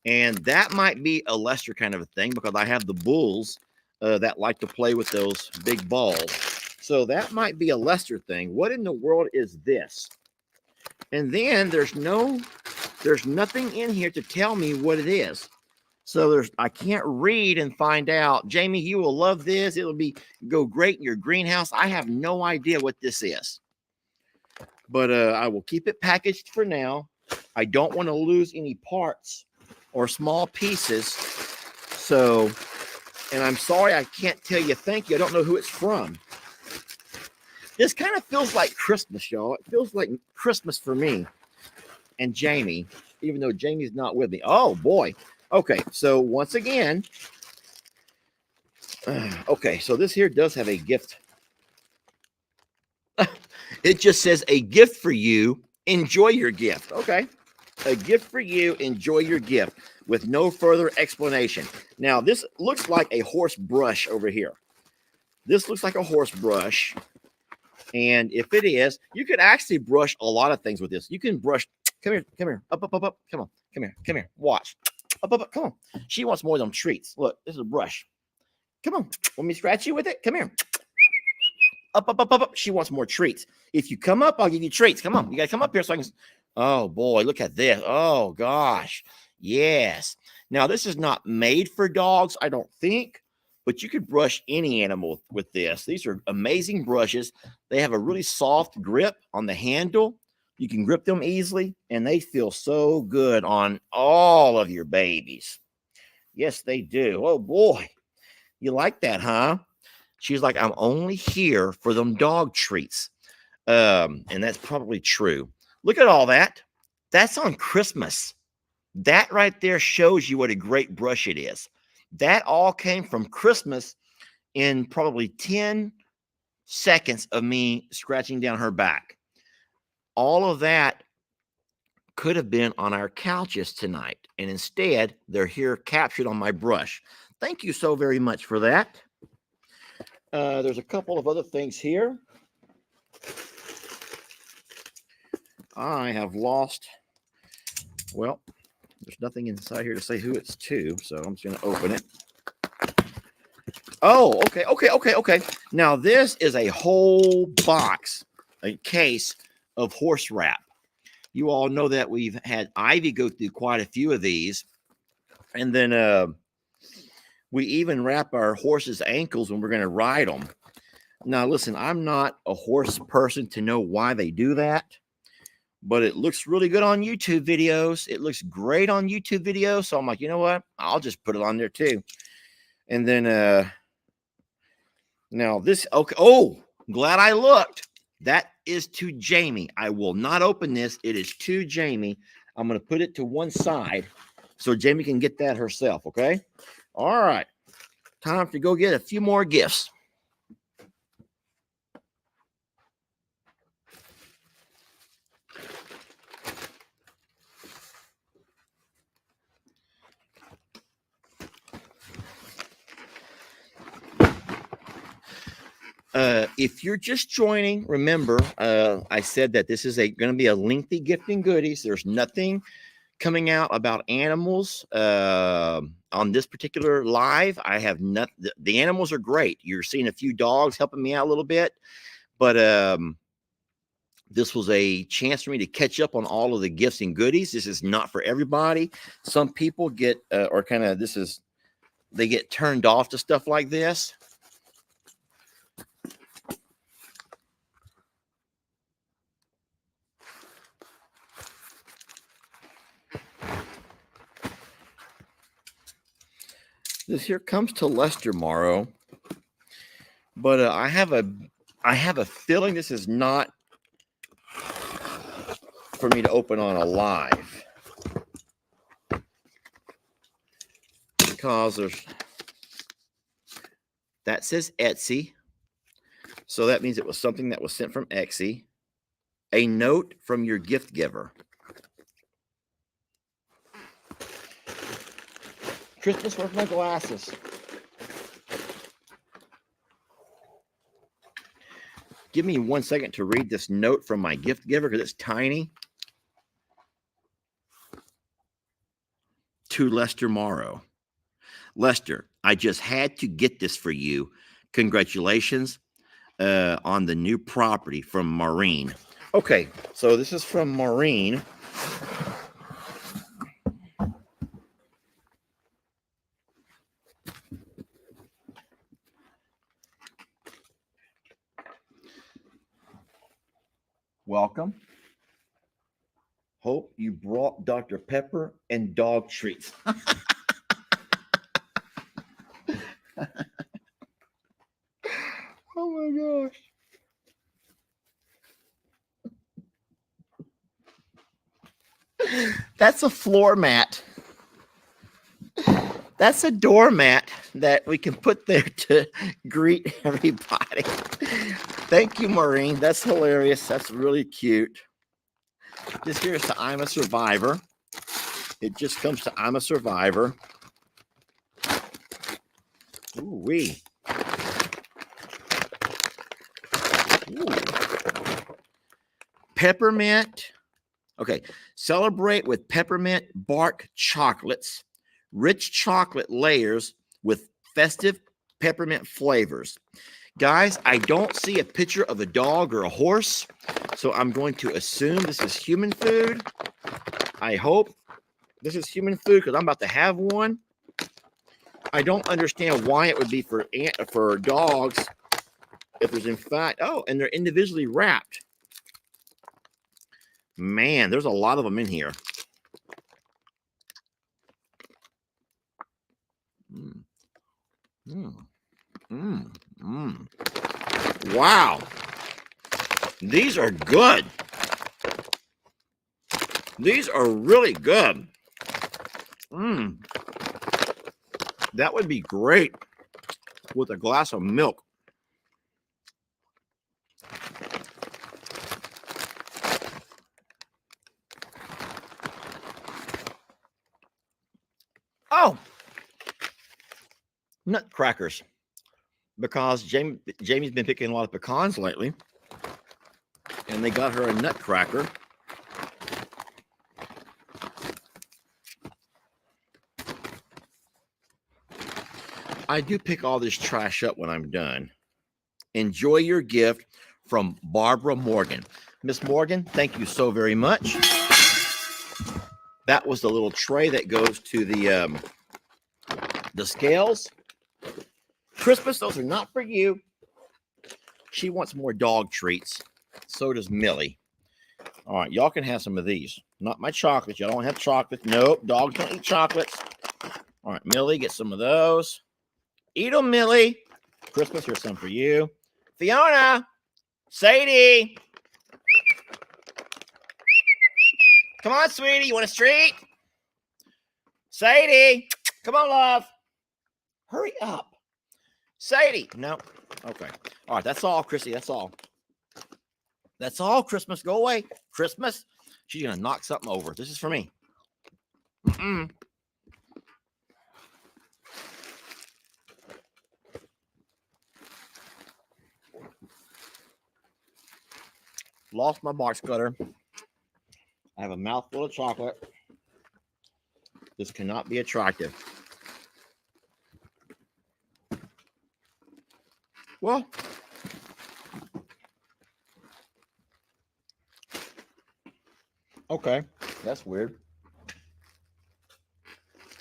and that might be a Lester kind of a thing because I have the bulls that like to play with those big balls. So that might be a Lester thing. What in the world is this? And then there's nothing in here to tell me what it is. So I can't read and find out. Jamie, you will love this. It'll go great in your greenhouse. I have no idea what this is. But I will keep it packaged for now. I don't want to lose any parts or small pieces. So, and I'm sorry I can't tell you thank you. I don't know who it's from. This kind of feels like Christmas, y'all. It feels like Christmas for me and Jamie, even though Jamie's not with me. Oh, boy. Okay, so once again, okay, so this here does have a gift. It just says a gift for you. Enjoy your gift. Okay. A gift for you. Enjoy your gift with no further explanation. Now, this looks like a horse brush over here. This looks like a horse brush. And if it is, you could actually brush a lot of things with this. You can brush. Come here. Up. Come on. Come here. Watch. Up. Come on. She wants more of them treats. Look, this is a brush. Come on. Want me to scratch you with it? Come here. Up. She wants more treats. If you come up, I'll give you treats. Come on. You got to come up here so I can. Oh, boy. Look at this. Oh, gosh. Yes. Now, this is not made for dogs, I don't think, but you could brush any animal with this. These are amazing brushes. They have a really soft grip on the handle. You can grip them easily, and they feel so good on all of your babies. Yes, they do. Oh, boy. You like that, huh? She's like, I'm only here for them dog treats. And that's probably true. Look at all that. That's on Christmas. That right there shows you what a great brush it is. That all came from Christmas in probably 10 seconds of me scratching down her back. All of that could have been on our couches tonight. And instead, they're here captured on my brush. Thank you so very much for that. There's a couple of other things here. I have lost, well, there's nothing inside here to say who it's to, so I'm just going to open it. Oh, okay. Now, this is a whole box, a case of horse wrap. You all know that we've had Ivy go through quite a few of these. And then we even wrap our horses' ankles when we're going to ride them. Now, listen, I'm not a horse person to know why they do that, but it looks really good on YouTube videos. It looks great on YouTube videos. So I'm like, you know what? I'll just put it on there too. And then now this, okay. Oh, glad I looked. That is to Jamie. I will not open this. It is to Jamie. I'm going to put it to one side so Jamie can get that herself. Okay. All right. Time to go get a few more gifts. If you're just joining, remember, I said that this is going to be a lengthy gifting goodies. There's nothing coming out about animals on this particular live. I have nothing. The animals are great. You're seeing a few dogs helping me out a little bit, but this was a chance for me to catch up on all of the gifts and goodies. This is not for everybody. Some people get they get turned off to stuff like this. This here comes to Lester Morrow, but I have a feeling this is not for me to open on a live because that says Etsy, so that means it was something that was sent from Etsy. A note from your gift giver. Christmas, where's my glasses? Give me 1 second to read this note from my gift giver because it's tiny. To Lester Morrow. Lester, I just had to get this for you. Congratulations on the new property from Maureen. Okay, so this is from Maureen. Welcome. Hope you brought Dr. Pepper and dog treats. Oh my gosh. That's a floor mat. That's a doormat that we can put there to greet everybody. Thank you, Maureen. That's hilarious. That's really cute. This here is to I'm a Survivor. It just comes to I'm a Survivor. Ooh-wee. Ooh. Peppermint. Okay. Celebrate with peppermint bark chocolates. Rich chocolate layers with festive peppermint flavors. Guys, I don't see a picture of a dog or a horse, so I'm going to assume this is human food. I hope this is human food because I'm about to have one. I don't understand why it would be for dogs if there's in fact, oh, and they're individually wrapped. Man, there's a lot of them in here. Wow. These are good. These are really good. That would be great with a glass of milk. Oh, nutcrackers. Because Jamie's been picking a lot of pecans lately, and they got her a nutcracker. I do pick all this trash up when I'm done. Enjoy your gift from Barbara Morgan. Miss Morgan, thank you so very much. That was the little tray that goes to the scales. Christmas, those are not for you. She wants more dog treats. So does Millie. All right, y'all can have some of these. Not my chocolates. Y'all don't have chocolate. Nope, dogs don't eat chocolates. All right, Millie, get some of those. Eat them, Millie. Christmas, here's some for you. Fiona, Sadie. Come on, sweetie. You want a treat? Sadie, come on, love. Hurry up. Sadie. No. Okay. All right. That's all, Chrissy. That's all. That's all, Christmas. Go away. Christmas. She's going to knock something over. This is for me. Lost my box cutter. I have a mouthful of chocolate. This cannot be attractive. Well, okay, that's weird.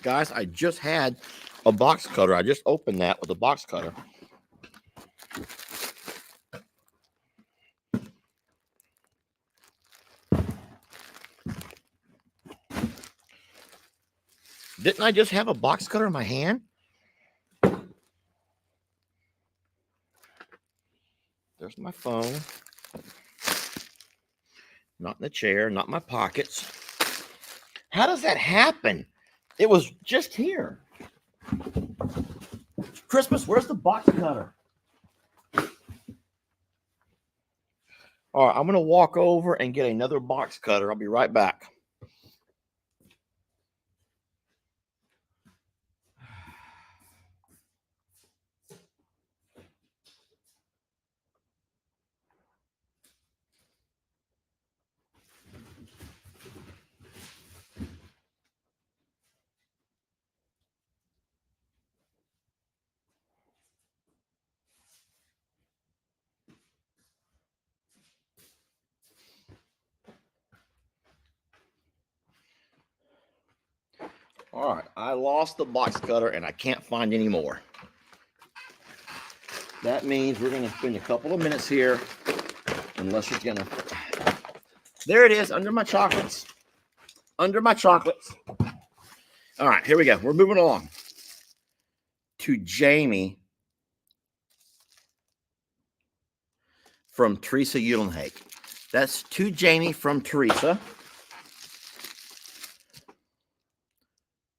Guys, I just had a box cutter. I just opened that with a box cutter. Didn't I just have a box cutter in my hand? There's my phone. Not in the chair, not in my pockets. How does that happen? It was just here. Christmas, where's the box cutter? All right, I'm going to walk over and get another box cutter. I'll be right back. All right, I lost the box cutter and I can't find any more. That means we're going to spend a couple of minutes here, unless you're going to. There it is, under my chocolates. Under my chocolates. All right, here we go. We're moving along to Jamie from Teresa Ulenhake. That's to Jamie from Teresa.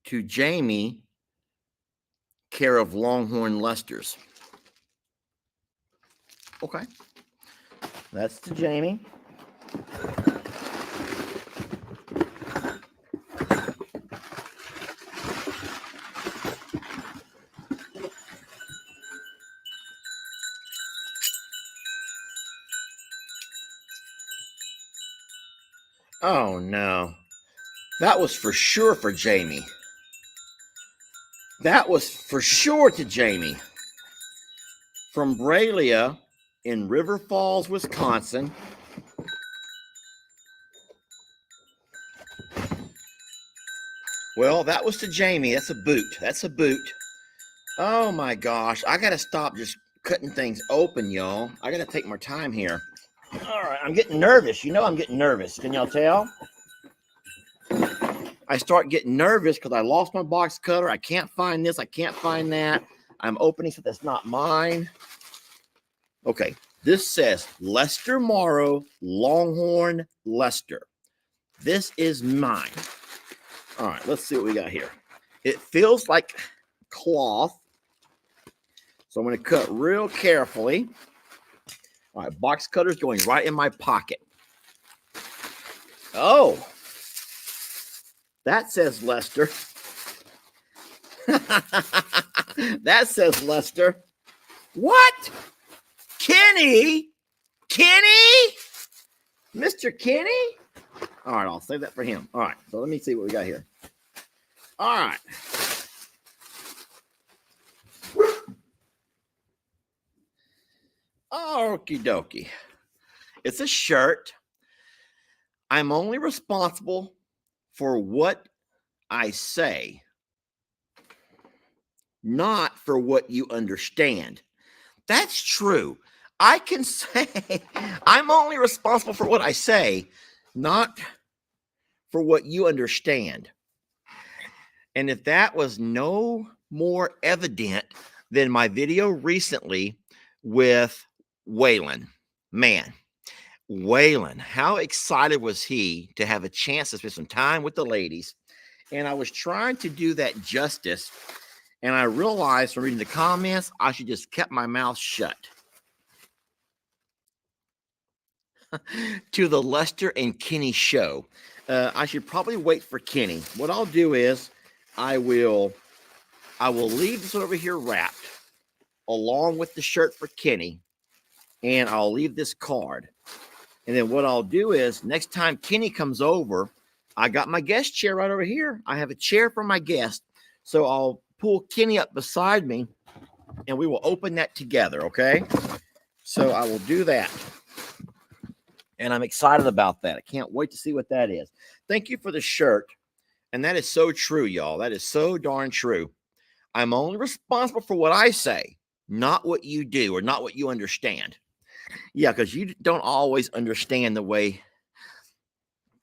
to Jamie, care of Longhorn Lester's. Okay. That's to Jamie. Oh, no. That was for sure for Jamie. That was for sure to Jamie. From Bralia in River Falls, Wisconsin. Well, that was to Jamie. That's a boot. That's a boot. Oh, my gosh. I got to stop just cutting things open, y'all. I got to take my time here. All right. I'm getting nervous. You know I'm getting nervous. Can y'all tell? I start getting nervous because I lost my box cutter. I can't find this. I can't find that. I'm opening something that's not mine. Okay. This says Lester Morrow, Longhorn Lester. This is mine. All right. Let's see what we got here. It feels like cloth. So I'm going to cut real carefully. All right. Box cutter's going right in my pocket. Oh. That says Lester. That says Lester. What? Kenny? Kenny? Mr. Kenny? All right, I'll save that for him. All right, so let me see what we got here. All right. Okie dokie. It's a shirt. I'm only responsible for what I say, not for what you understand. That's true. I can say I'm only responsible for what I say, not for what you understand. And if that was no more evident than my video recently with Waylon, man. Waylon, how excited was he to have a chance to spend some time with the ladies? And I was trying to do that justice, and I realized from reading the comments, I should just kept my mouth shut. To the Lester and Kenny show. I should probably wait for Kenny. What I'll do is I will leave this one over here wrapped along with the shirt for Kenny, and I'll leave this card. And then what I'll do is next time Kenny comes over, I got my guest chair right over here. I have a chair for my guest. So I'll pull Kenny up beside me and we will open that together. Okay. So I will do that. And I'm excited about that. I can't wait to see what that is. Thank you for the shirt. And that is so true, y'all. That is so darn true. I'm only responsible for what I say, not what you do or not what you understand. Yeah, because you don't always understand the way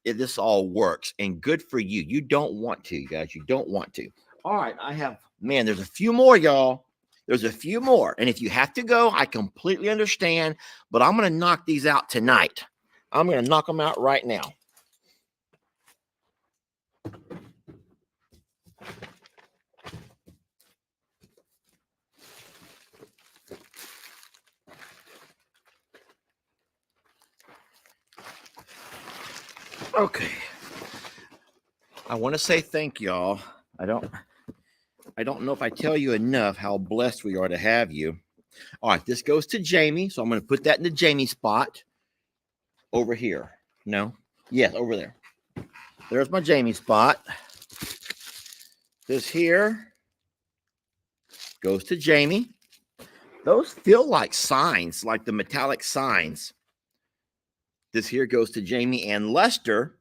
this all works. And good for you. You don't want to, you guys. You don't want to. All right. There's a few more, y'all. There's a few more. And if you have to go, I completely understand. But I'm going to knock these out tonight. I'm going to knock them out right now. Okay. I want to say thank y'all. I don't know if I tell you enough how blessed we are to have you. All right, this goes to Jamie, so I'm going to put that in the Jamie spot over here. No? Yes, over there. There's my Jamie spot. This here goes to Jamie. Those feel like signs, like the metallic signs. This here goes to Jamie and Lester.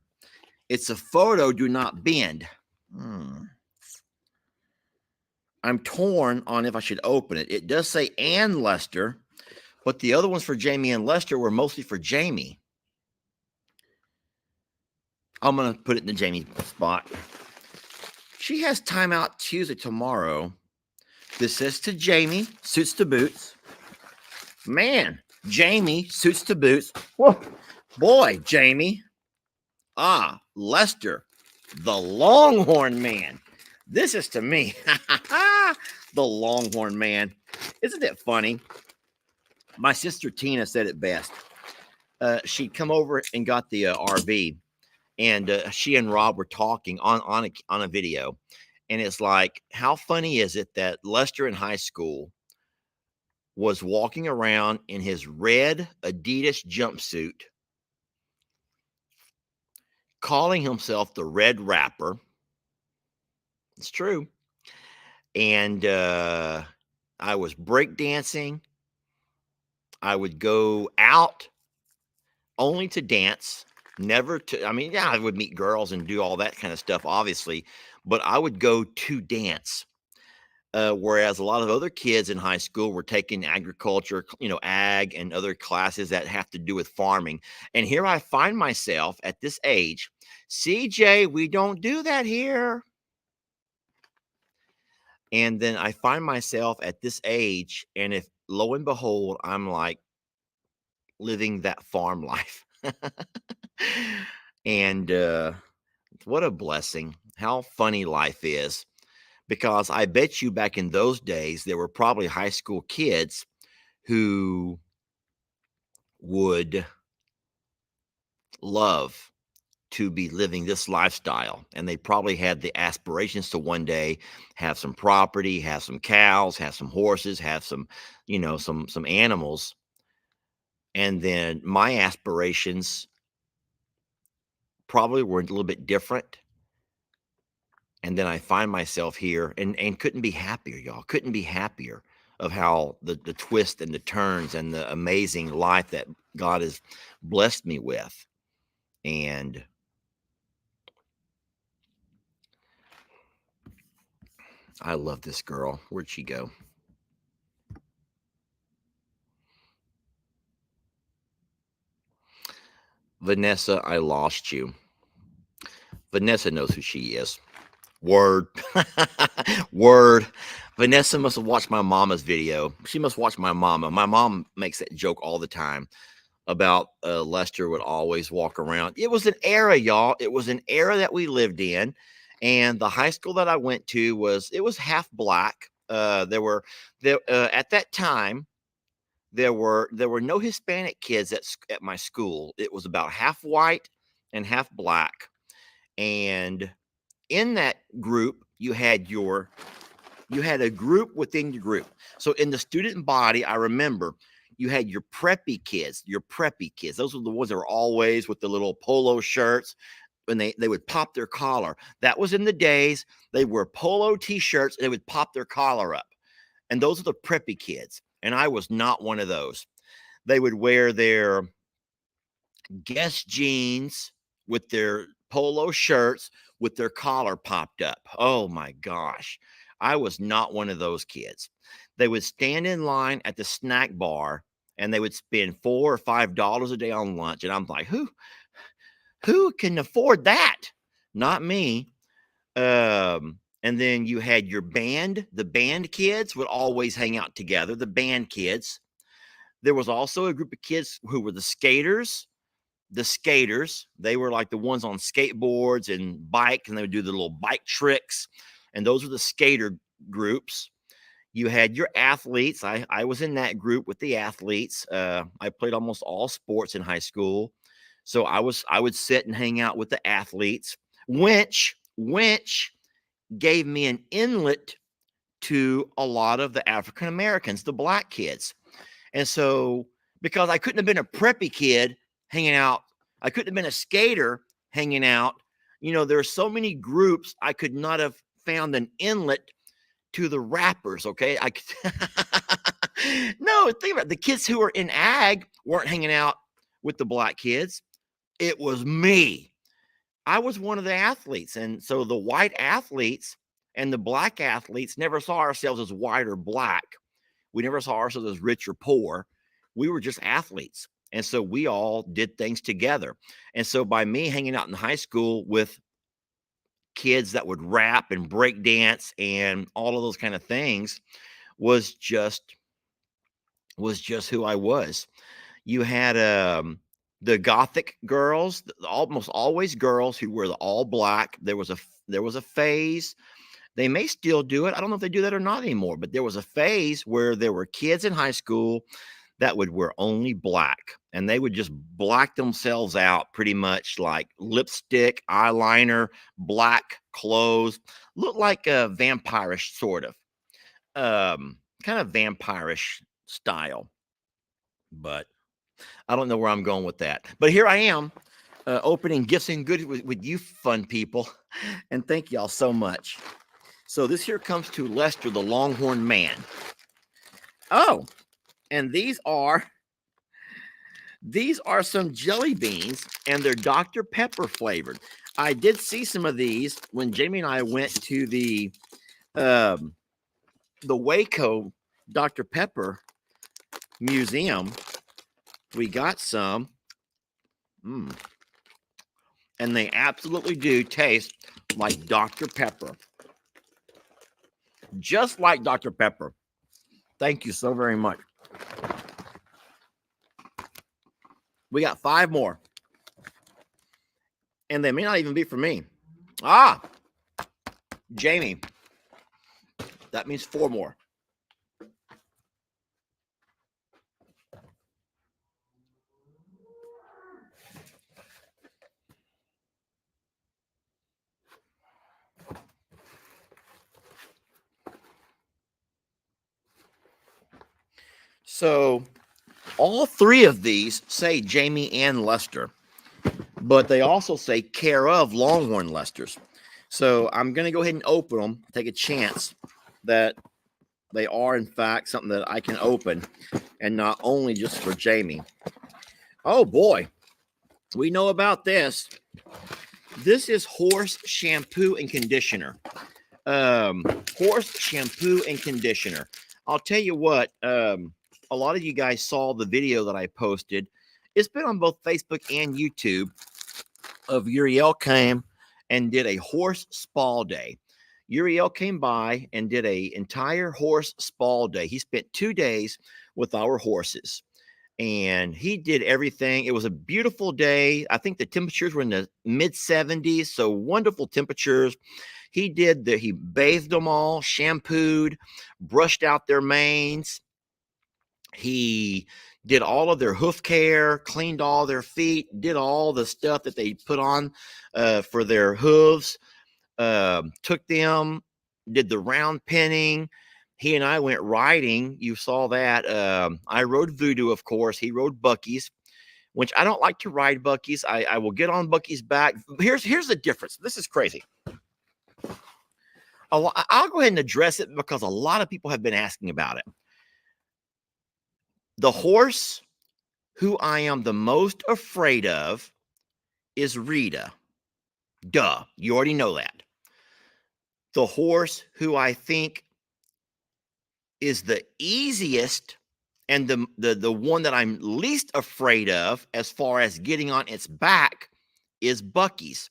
It's a photo, do not bend. I'm torn on if I should open it. It does say and Lester, but the other ones for Jamie and Lester were mostly for Jamie. I'm going to put it in the Jamie spot. She has time out Tuesday tomorrow. This says to Jamie, suits to boots. Man, Jamie, suits to boots. Whoa. Boy, Jamie. Lester, the Longhorn man. This is to me the Longhorn man. Isn't it funny? My sister Tina said it best. She'd come over and got the RV, and she and Rob were talking on a video, and it's like, how funny is it that Lester in high school was walking around in his red Adidas jumpsuit, calling himself the Red Rapper. It's true. And I was breakdancing. I would go out only to dance, never to, I mean, yeah, I would meet girls and do all that kind of stuff, obviously, but I would go to dance. Whereas a lot of other kids in high school were taking agriculture, ag and other classes that have to do with farming. And here I find myself at this age, CJ, we don't do that here. And then I find myself at this age, and if lo and behold, I'm like living that farm life. And what a blessing. How funny life is. Because I bet you back in those days, there were probably high school kids who would love to be living this lifestyle. And they probably had the aspirations to one day have some property, have some cows, have some horses, have some, some animals. And then my aspirations probably were a little bit different. And then I find myself here and couldn't be happier, y'all. Couldn't be happier of how the twist and the turns and the amazing life that God has blessed me with. And I love this girl. Where'd she go? Vanessa, I lost you. Vanessa knows who she is. Word. Word. Vanessa must have watched my mama's video. She must watch my mama. My mom makes that joke all the time about Lester would always walk around. It was an era, y'all. It was an era that we lived in. And the high school that I went to was half black. At that time, there were no Hispanic kids at my school. It was about half white and half black. And in that group, you had a group within your group. So in the student body, I remember you had your preppy kids. Those were the ones that were always with the little polo shirts. When they would pop their collar. That was in the days they wore polo t-shirts and they would pop their collar up. And those are the preppy kids. And I was not one of those. They would wear their Guess jeans with their polo shirts with their collar popped up. Oh my gosh. I was not one of those kids. They would stand in line at the snack bar and they would spend $4 or $5 a day on lunch. And I'm like, who can afford that? Not me. And then you had your band. The band kids would always hang out together. The band kids. There was also a group of kids who were the skaters. They were like the ones on skateboards and bikes, and they would do the little bike tricks. And those were the skater groups. You had your athletes. I was in that group with the athletes. I played almost all sports in high school. So I would sit and hang out with the athletes, which gave me an inlet to a lot of the African Americans, the black kids. And so, because I couldn't have been a preppy kid hanging out, I couldn't have been a skater hanging out. There are so many groups I could not have found an inlet to the rappers. Okay, no, think about it. The kids who were in ag weren't hanging out with the black kids. It was me. I was one of the athletes. And so the white athletes and the black athletes never saw ourselves as white or black. We never saw ourselves as rich or poor. We were just athletes. And so we all did things together. And so by me hanging out in high school with kids that would rap and break dance and all of those kind of things was just who I was. You had the gothic girls, almost always girls who were all black. There was a phase They may still do it. I don't know if they do that or not anymore, but there was a phase where there were kids in high school that would wear only black, and they would just black themselves out pretty much, like lipstick, eyeliner, black clothes, look like a vampirish sort of, kind of vampirish style. But I don't know where I'm going with that. But here I am, opening gifts and goodies with you fun people, and thank y'all so much. So this here comes to Lester, the Longhorn Man. Oh, and these are some jelly beans, and they're Dr. Pepper flavored. I did see some of these when Jamie and I went to the Waco Dr. Pepper Museum. We got some. And they absolutely do taste like Dr. Pepper. Just like Dr. Pepper. Thank you so very much. We got 5 more. And they may not even be for me. Ah, Jamie. That means 4 more. So all 3 of these say Jamie and Lester, but they also say care of Longhorn Lesters. So I'm going to go ahead and open them, take a chance that they are, in fact, something that I can open, and not only just for Jamie. Oh, boy. We know about this. This is horse shampoo and conditioner. Horse shampoo and conditioner. I'll tell you what, a lot of you guys saw the video that I posted. It's been on both Facebook and YouTube of Uriel came and did a horse spa day. Uriel came by and did an entire horse spa day. He spent 2 days with our horses, and he did everything. It was a beautiful day. I think the temperatures were in the mid 70s, so wonderful temperatures. He bathed them all, shampooed, brushed out their manes. He did all of their hoof care, cleaned all their feet, did all the stuff that they put on for their hooves, took them, did the round pinning. He and I went riding. You saw that. I rode Voodoo, of course. He rode Bucky's, which I don't like to ride Bucky's. I will get on Bucky's back. Here's the difference. This is crazy. I'll go ahead and address it because a lot of people have been asking about it. The horse who I am the most afraid of is Rita. Duh, you already know that. The horse who I think is the easiest and the one that I'm least afraid of as far as getting on its back is Bucky's.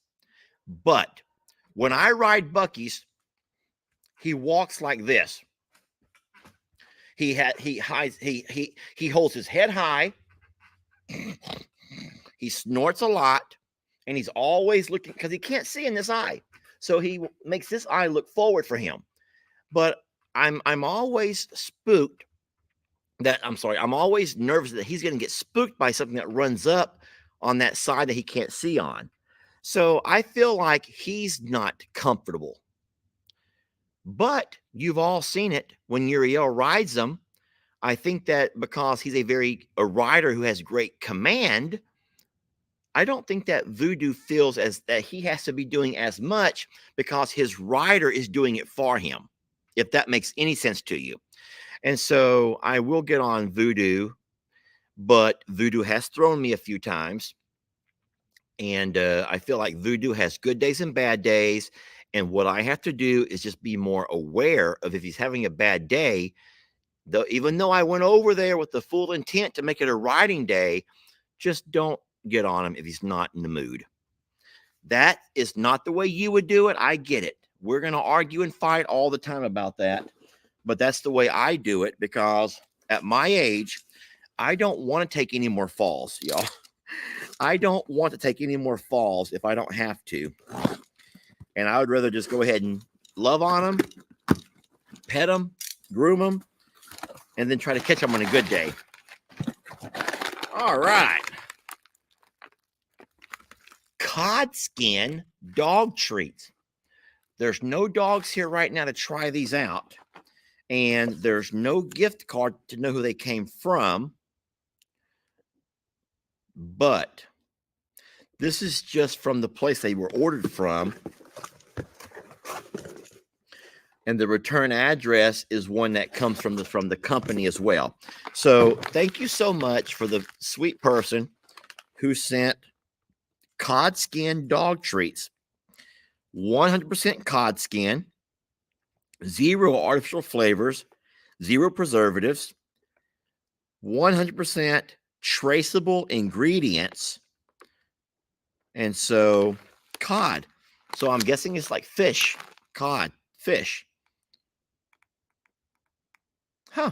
But when I ride Bucky's, he walks like this. He holds his head high. He snorts a lot, and he's always looking because he can't see in this eye. So he makes this eye look forward for him. But I'm always spooked I'm always nervous that he's going to get spooked by something that runs up on that side that he can't see on. So I feel like he's not comfortable. But you've all seen it when Uriel rides them. I think that because he's a rider who has great command, I don't think that Voodoo feels as that he has to be doing as much because his rider is doing it for him, if that makes any sense to you. And so I will get on Voodoo, but Voodoo has thrown me a few times. And I feel like Voodoo has good days and bad days. And what I have to do is just be more aware of if he's having a bad day. Though, even though I went over there with the full intent to make it a riding day, just don't get on him if he's not in the mood. That is not the way you would do it. I get it. We're going to argue and fight all the time about that. But that's the way I do it because at my age, I don't want to take any more falls, y'all. I don't want to take any more falls if I don't have to. And I would rather just go ahead and love on them, pet them, groom them, and then try to catch them on a good day. All right. Cod skin dog treats. There's no dogs here right now to try these out. And there's no gift card to know who they came from. But this is just from the place they were ordered from. And the return address is one that comes from the company as well. So thank you so much for the sweet person who sent cod skin dog treats. 100% cod skin, 0 artificial flavors, 0 preservatives, 100% traceable ingredients. And so cod. So I'm guessing it's like fish, cod, fish. Huh.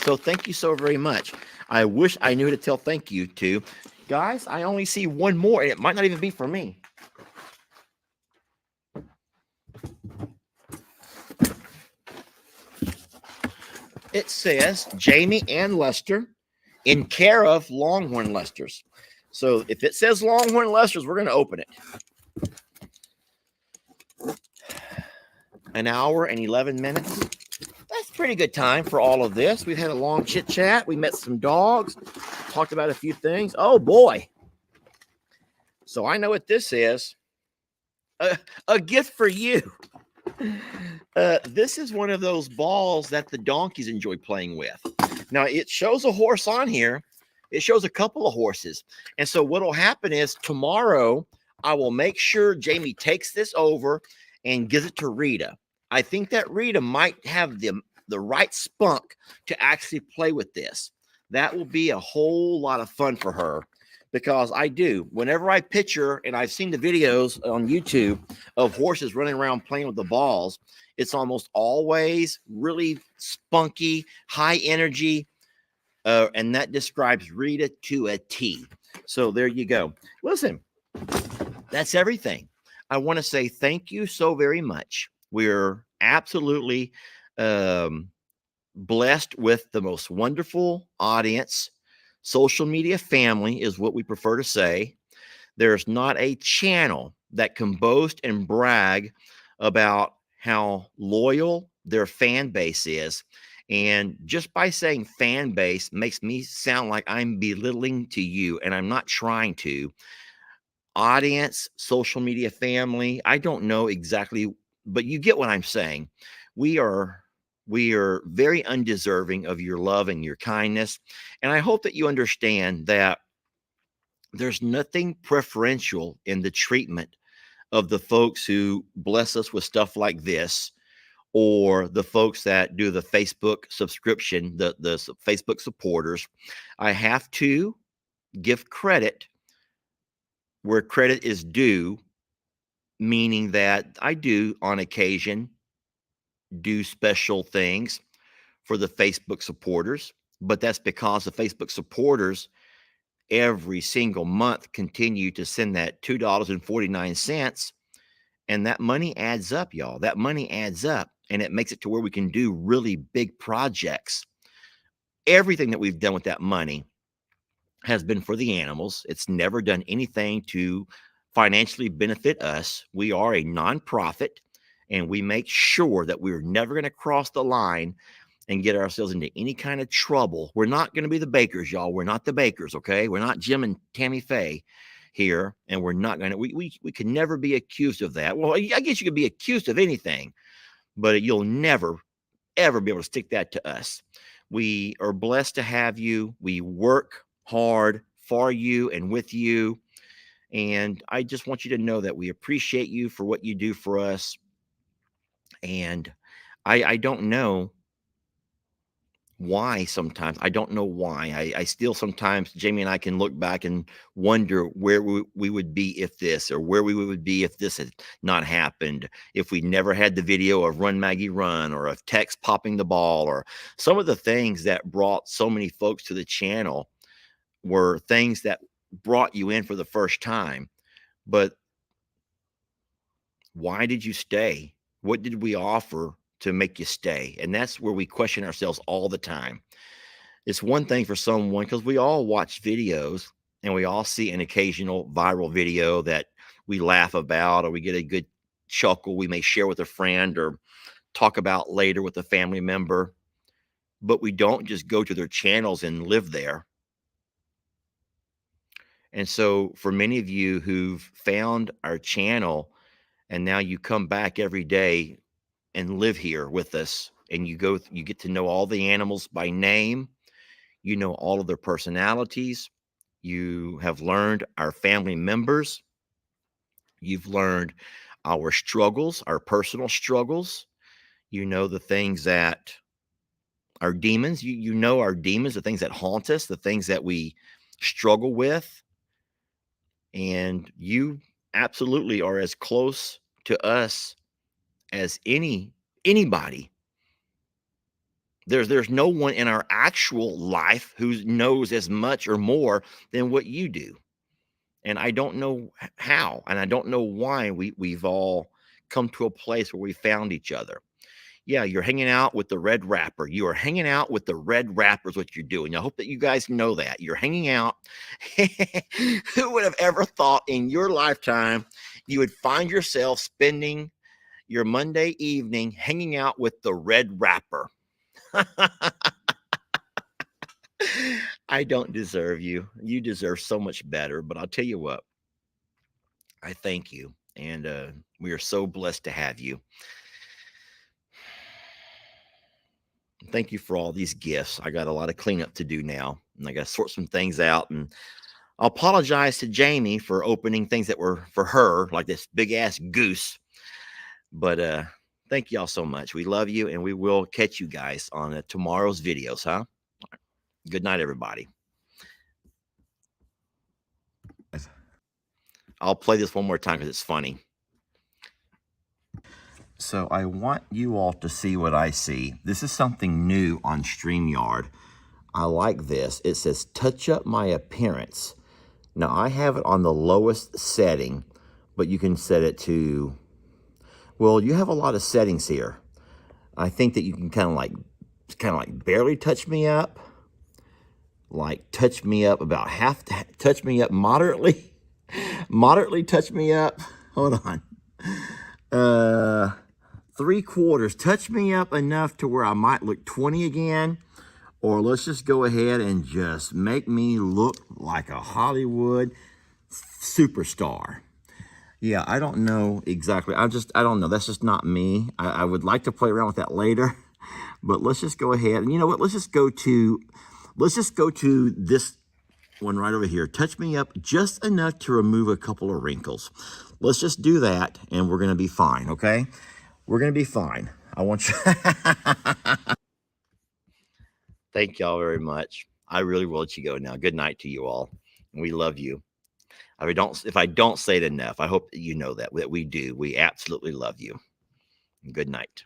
So thank you so very much. I wish I knew who to tell thank you to. Guys, I only see one more, and it might not even be for me. It says Jamie and Lester in care of Longhorn Lesters. So if it says Longhorn Lesters, we're going to open it. An hour and 11 minutes. That's pretty good time for all of this. We've had a long chit chat. We met some dogs, talked about a few things. Oh boy. So I know what this is. A gift for you. This is one of those balls that the donkeys enjoy playing with. Now it shows a horse on here. It shows a couple of horses. And so what will happen is tomorrow I will make sure Jamie takes this over and gives it to Rita. I think that Rita might have the right spunk to actually play with this. That will be a whole lot of fun for her, because I do. Whenever I picture, and I've seen the videos on YouTube of horses running around playing with the balls, it's almost always really spunky, high energy, and that describes Rita to a T. So there you go. Listen, that's everything. I want to say thank you so very much. We're absolutely blessed with the most wonderful audience. Social media family is what we prefer to say. There's not a channel that can boast and brag about how loyal their fan base is. And just by saying fan base makes me sound like I'm belittling to you, and I'm not trying to. Audience, social media family, I don't know exactly, but you get what I'm saying. We are very undeserving of your love and your kindness. And I hope that you understand that there's nothing preferential in the treatment of the folks who bless us with stuff like this, or the folks that do the Facebook subscription, the Facebook supporters. I have to give credit where credit is due, meaning that I do on occasion do special things for the Facebook supporters, but that's because the Facebook supporters every single month continue to send that $2.49, and that money adds up, y'all. That money adds up, and it makes it to where we can do really big projects. Everything that we've done with that money has been for the animals. It's never done anything to financially benefit us. We are a nonprofit, and we make sure that we're never going to cross the line and get ourselves into any kind of trouble. We're not going to be the bakers, y'all. We're not the bakers, okay? We're not Jim and Tammy Faye here, and we're not going to, we can never be accused of that. Well, I guess you could be accused of anything, but you'll never, ever be able to stick that to us. We are blessed to have you. We work hard for you and with you. And I just want you to know that we appreciate you for what you do for us. And I don't know why sometimes. I don't know why. I still sometimes, Jamie and I can look back and wonder where we would be if this, or where we would be if this had not happened, if we never had the video of Run Maggie Run, or of Tex popping the ball, or some of the things that brought so many folks to the channel were things that brought you in for the first time. But why did you stay? What did we offer to make you stay? And that's where we question ourselves all the time. It's one thing for someone, because we all watch videos and we all see an occasional viral video that we laugh about, or we get a good chuckle we may share with a friend or talk about later with a family member. But we don't just go to their channels and live there. And so for many of you who've found our channel and now you come back every day and live here with us, and you get to know all the animals by name, you know all of their personalities, you have learned our family members, you've learned our struggles, our personal struggles, you know the things that our demons, you know our demons, the things that haunt us, the things that we struggle with. And you absolutely are as close to us as anybody. There's no one in our actual life who knows as much or more than what you do. And I don't know how, and I don't know why we've all come to a place where we found each other. Yeah, you're hanging out with the red rapper. You are hanging out with the red rapper is what you're doing. I hope that you guys know that. You're hanging out. Who would have ever thought in your lifetime you would find yourself spending your Monday evening hanging out with the red rapper? I don't deserve you. You deserve so much better. But I'll tell you what, I thank you. And we are so blessed to have you. Thank you for all these gifts. I got a lot of cleanup to do now, and I got to sort some things out. And I'll apologize to Jamie for opening things that were for her, like this big ass goose. But thank y'all so much. We love you, and we will catch you guys on tomorrow's videos, huh? Good night, everybody. I'll play this one more time because it's funny. So I want you all to see what I see. This is something new on StreamYard. I like this. It says, touch up my appearance. Now, I have it on the lowest setting, but you can set it to, well, you have a lot of settings here. I think that you can kind of like barely touch me up, like touch me up about half, touch me up moderately, moderately touch me up. Hold on. 3/4, touch me up enough to where I might look 20 again, or let's just go ahead and just make me look like a Hollywood superstar. Yeah, I don't know exactly. I don't know. That's just not me. I would like to play around with that later, but let's just go ahead. And you know what? Let's just go to this one right over here. Touch me up just enough to remove a couple of wrinkles. Let's just do that, and we're going to be fine, okay? We're going to be fine. I want you. Thank y'all very much. I really will let you go now. Good night to you all. We love you. If I don't say it enough, I hope that you know that we do. We absolutely love you. Good night.